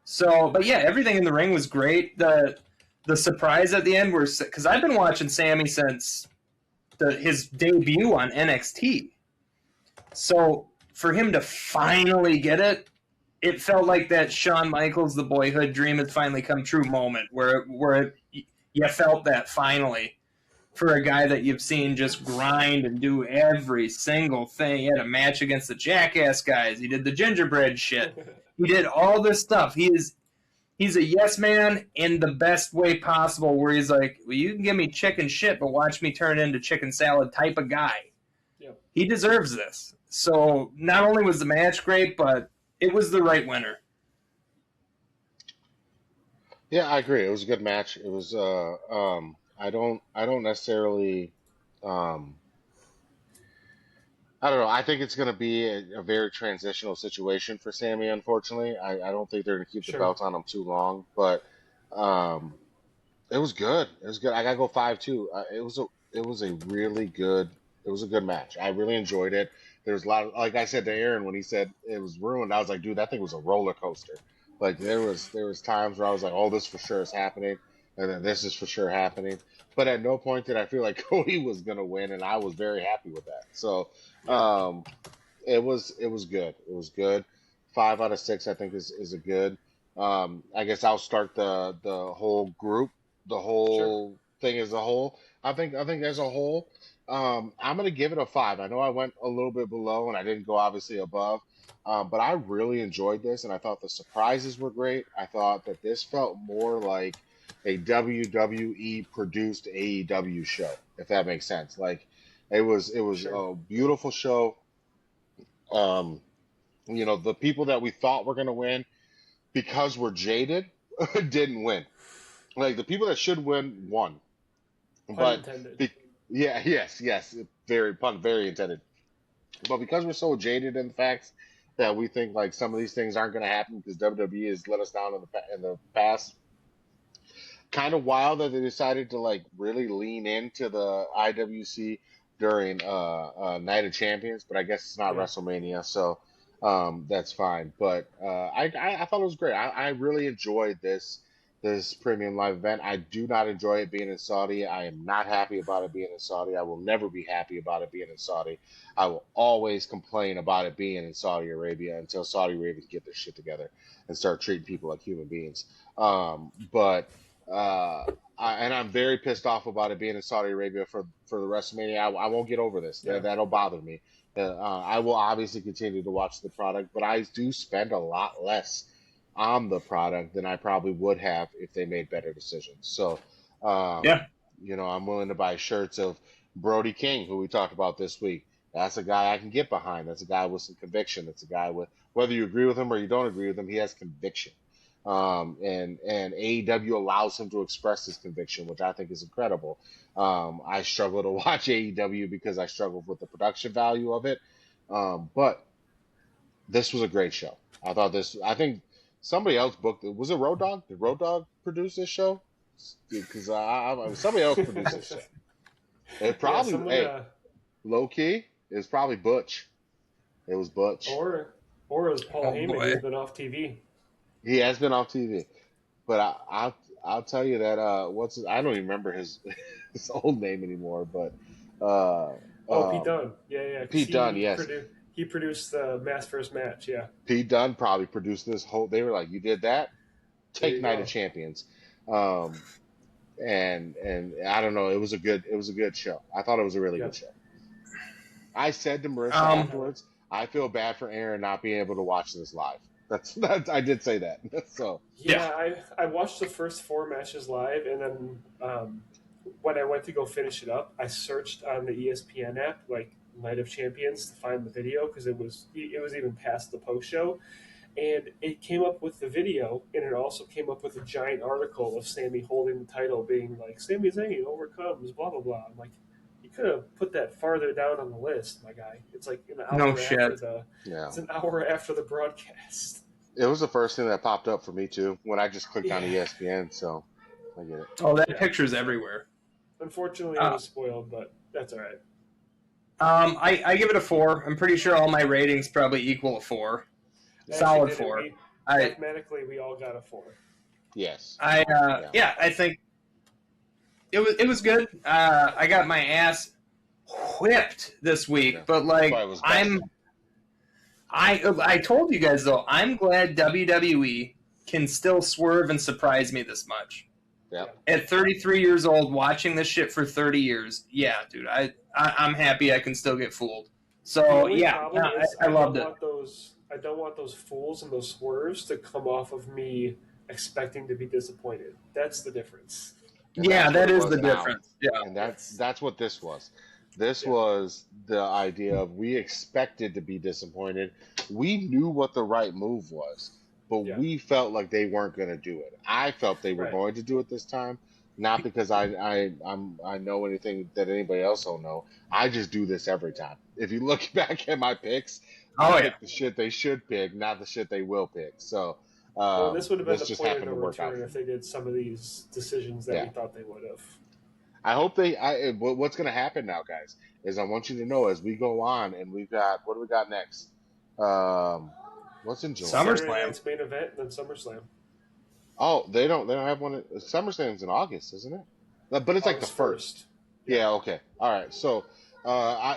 So, but yeah, everything in the ring was great. The surprise at the end was, because I've been watching Sami since his debut on NXT. So for him to finally get it, it felt like that Shawn Michaels, the boyhood dream has finally come true moment where you felt that finally for a guy that you've seen just grind and do every single thing. He had a match against the Jackass guys. He did the gingerbread shit. He did all this stuff. He's a yes man in the best way possible, where he's like, well, you can give me chicken shit, but watch me turn into chicken salad type of guy. Yep. He deserves this. So not only was the match great, but it was the right winner. Yeah, I agree. It was a good match. It was. I don't necessarily. Um, I don't know. I think it's going to be a very transitional situation for Sammy. Unfortunately, I don't think they're going to keep the Sure. belt on him too long. But um, it was good. It was good. I gotta go 5-2. It was a really good. It was a good match. I really enjoyed it. There was a lot of, like I said to Aaron when he said it was ruined. I was like, dude, that thing was a roller coaster. Like there was times where I was like, oh, this for sure is happening, and then this is for sure happening. But at no point did I feel like Cody was gonna win, and I was very happy with that. So um, it was good. It was good. 5 out of 6, I think, is a good. I guess I'll start the whole group, the Sure. whole thing as a whole. I think as a whole, I'm gonna give it a 5. I know I went a little bit below, and I didn't go obviously above. But I really enjoyed this, and I thought the surprises were great. I thought that this felt more like a WWE produced AEW show, if that makes sense. Like it was Sure. a beautiful show. Um, the people that we thought were gonna win because we're jaded didn't win. Like the people that should win won. Pun But intended. be, yeah, yes, very intended. But because we're so jaded in the facts that we think like some of these things aren't going to happen because WWE has let us down in the past, kind of wild that they decided to like really lean into the IWC during Night of Champions. But I guess it's not Yeah. WrestleMania, so that's fine. But I thought it was great. I really enjoyed this premium live event. I do not enjoy it being in Saudi. I am not happy about it being in Saudi. I will never be happy about it being in Saudi. I will always complain about it being in Saudi Arabia until Saudi Arabia get their shit together and start treating people like human beings. But and I'm very pissed off about it being in Saudi Arabia for the WrestleMania. I won't get over this. Yeah. That'll bother me. I will obviously continue to watch the product, but I do spend a lot less on the product than I probably would have if they made better decisions. So, Yeah. I'm willing to buy shirts of Brody King, who we talked about this week. That's a guy I can get behind. That's a guy with some conviction. That's a guy with, whether you agree with him or you don't agree with him, he has conviction. And AEW allows him to express his conviction, which I think is incredible. I struggle to watch AEW because I struggle with the production value of it. But this was a great show. I think somebody else booked it. Was it Road Dogg? Did Road Dogg produce this show? Because somebody else produced this show. It probably, low key, it was probably Butch. It was Butch. or as Paul Oh, Heyman, boy. who's been off TV. He has been off TV, but I'll tell you that I don't even remember his his old name anymore. But Pete Dunne. Yeah. 'cause Pete Dunne, yes. He produced the Mass First Match. Yeah. Pete Dunne probably produced this whole. They were like, "You did that? There Take you Night go. of Champions." And I don't know. It was a good show. I thought it was a really Yeah. good show. I said to Marissa afterwards, I feel bad for Aaron not being able to watch this live. That's I did say that. So Yeah, I watched the first 4 matches live, and then when I went to go finish it up, I searched on the ESPN app like Night of Champions to find the video because it was even past the post show, and it came up with the video, and it also came up with a giant article of Sami holding the title, being like Sami Zayn overcomes blah blah blah. I'm like, you could have put that farther down on the list, my guy. It's like an hour No after shit. yeah, it's an hour after the broadcast. it was the first thing that popped up for me too when I just clicked on Yeah. ESPN. So I get it. Oh, that Yeah. picture's everywhere. Unfortunately, it was spoiled, but that's all right. I give it a 4. I'm pretty sure all my ratings probably equal a 4. Solid Actually, 4. we- I mathematically, we all got a 4. Yes. I think it was good. I got my ass whipped this week, Yeah. but like That's why it was best. I told you guys though, I'm glad WWE can still swerve and surprise me this much. Yep. At 33 years old, watching this shit for 30 years, yeah, dude, I'm happy I can still get fooled. The So only yeah, problem is I loved don't it. want I don't want those fools and those swerves to come off of me expecting to be disappointed. That's the difference. And Yeah, that's what that it is was the now. difference. Yeah. And that's what this was. This Yeah. was the idea of we expected to be disappointed. We knew what the right move was, but Yeah. we felt like they weren't going to do it. I felt they were Right. going to do it this time, not because I know anything that anybody else don't know. I just do this every time. If you look back at my picks, Oh, I yeah. pick the shit they should pick, not the shit they will pick. So Well, this would have been this the just point of happened no to work out return for if me. they did some of these decisions that Yeah. we thought they would have. I hope they. What's going to happen now, guys, is I want you to know as we go on, and we've got what do we got next? What's in July? SummerSlam. Saturday night's main event, and then SummerSlam. Oh, they don't have one. SummerSlam's in August, isn't it? But it's like the August first. 1st. Yeah. Okay. All right. So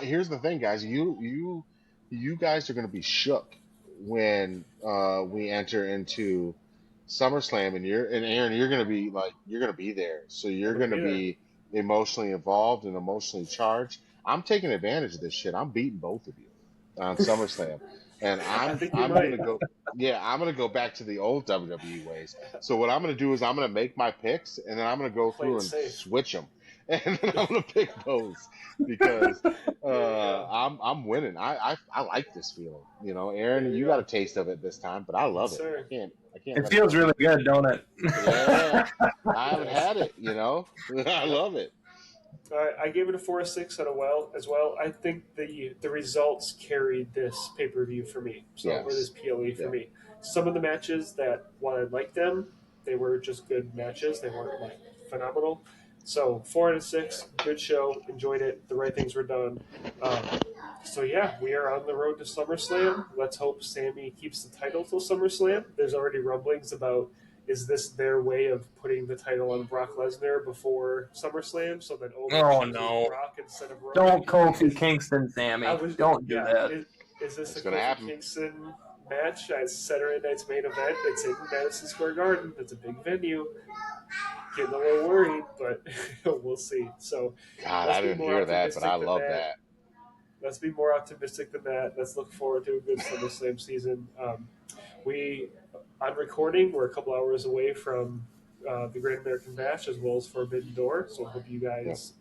here's the thing, guys. You guys are going to be shook when we enter into SummerSlam, and Aaron, you're going to be like you're going to be there, so you're I'm going gonna to be be emotionally involved and emotionally charged. I'm taking advantage of this shit. I'm beating both of you on SummerSlam, and I'm think you I'm might. going to go. Yeah, I'm going to go back to the old WWE ways. So what I'm going to do is I'm going to make my picks, and then I'm going to go Play through it and safe. switch them, and then I'm going to pick those because I'm winning. I like this feeling. You know, Aaron, There you you go. got a taste of it this time, but I love Yes, it. sir. I can't. It let feels go. really good, don't it? Yeah, I haven't Yes. had it. You know, I love it. I gave it a 4 6 as well. I think the results carried this pay per view for me. So Yes. or this PLE for Yeah. me. Some of the matches that while I liked them, they were just good matches. They weren't like phenomenal. So 4 out of 6, good show. Enjoyed it. The right things were done. So yeah, we are on the road to SummerSlam. Let's hope Sami keeps the title till SummerSlam. There's already rumblings about is this their way of putting the title on Brock Lesnar before SummerSlam so that Oba Oh, chooses no. Brock instead of Roman? Don't Kofi Kingston, Sammy. Don't do that. Is this It's a gonna Kofi happen. Kingston match as Saturday night's main event? It's in Madison Square Garden. It's a big venue. Getting a little worried, but we'll see. So God, let's I be didn't more hear that, but optimistic I than love that. that. Let's be more optimistic than that. Let's look forward to a good SummerSlam season. On recording, we're a couple hours away from the Great American Bash as well as Forbidden Door. So I hope you guys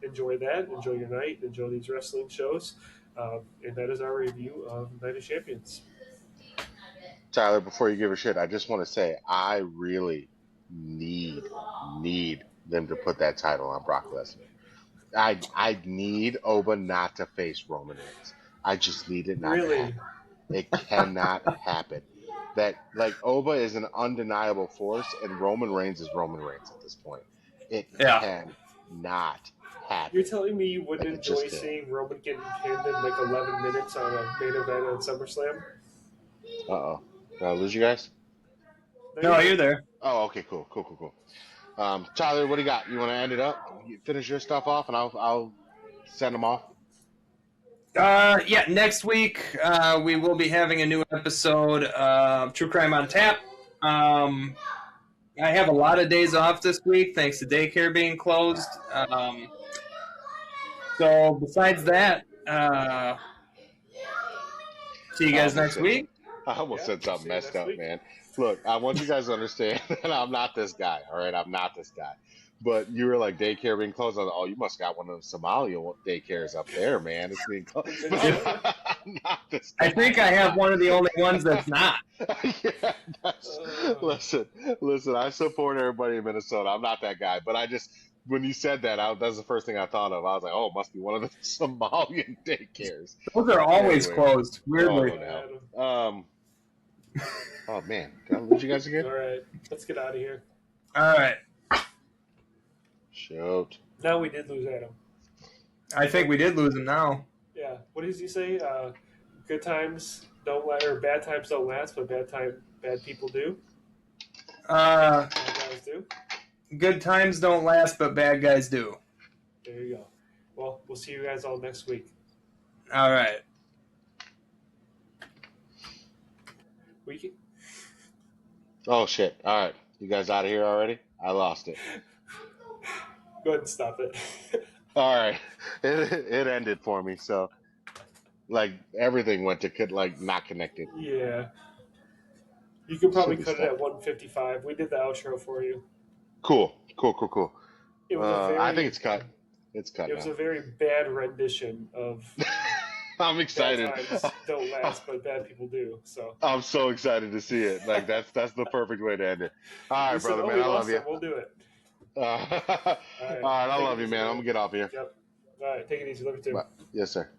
enjoy that, enjoy your night, enjoy these wrestling shows. And that is our review of Night of Champions. Tyler, before you give a shit, I just want to say I really need them to put that title on Brock Lesnar. I need Oba not to face Roman Reigns. I just need it not to Really? happen. It cannot happen. That like Oba is an undeniable force, and Roman Reigns is Roman Reigns at this point. It cannot happen. You're telling me you wouldn't Like, it just enjoy can't. seeing Roman getting pinned in like 11 minutes on a main event on SummerSlam? Uh-oh. Did I lose you guys? No, you're there. Oh, okay, cool. Tyler, what do you got? You want to end it up? You finish your stuff off, and I'll send them off. Yeah, next week we will be having a new episode of True Crime on Tap. I have a lot of days off this week thanks to daycare being closed. So besides that, see you guys next week. I almost said something see you messed next up, week. man. Look, I want you guys to understand that I'm not this guy, all right? I'm not this guy. But you were like, daycare being closed. I was like, oh, you must got one of the Somalia daycares up there, man. It's being closed. But I'm not this guy. I think I have one of the only ones that's not. Yeah, listen, I support everybody in Minnesota. I'm not that guy. But I just, when you said that, that's the first thing I thought of. I was like, oh, it must be one of the Somalian daycares. Those are always Anyway. closed, weirdly. Oh, oh man, did I lose you guys again? All right, let's get out of here. All right. Shoot. Now we did lose Adam. I think we did lose him now. Yeah. What does he say? Good times don't last, or bad times don't last, but bad people do. Bad guys do. Good times don't last, but bad guys do. There you go. Well, we'll see you guys all next week. All right. Oh shit! All right, you guys out of here already? I lost it. Go ahead and stop it. All right, it ended for me. So Like everything went to not connected. Yeah. You can probably Silly cut it stuff. at 155. We did the outro for you. Cool. It was a I think very it's cut. It's cut it was now. a very bad rendition of I'm bad excited. times don't last, but bad people do. So I'm so excited to see it. Like that's the perfect way to end it. All you right, said, brother, "Oh, man. we I love lost you. it. We'll do it." All All right, right, I take love it you, easy, man. I'm man. gonna get off here. Yep. All right, take it easy. Love you too. Bye. Yes, sir.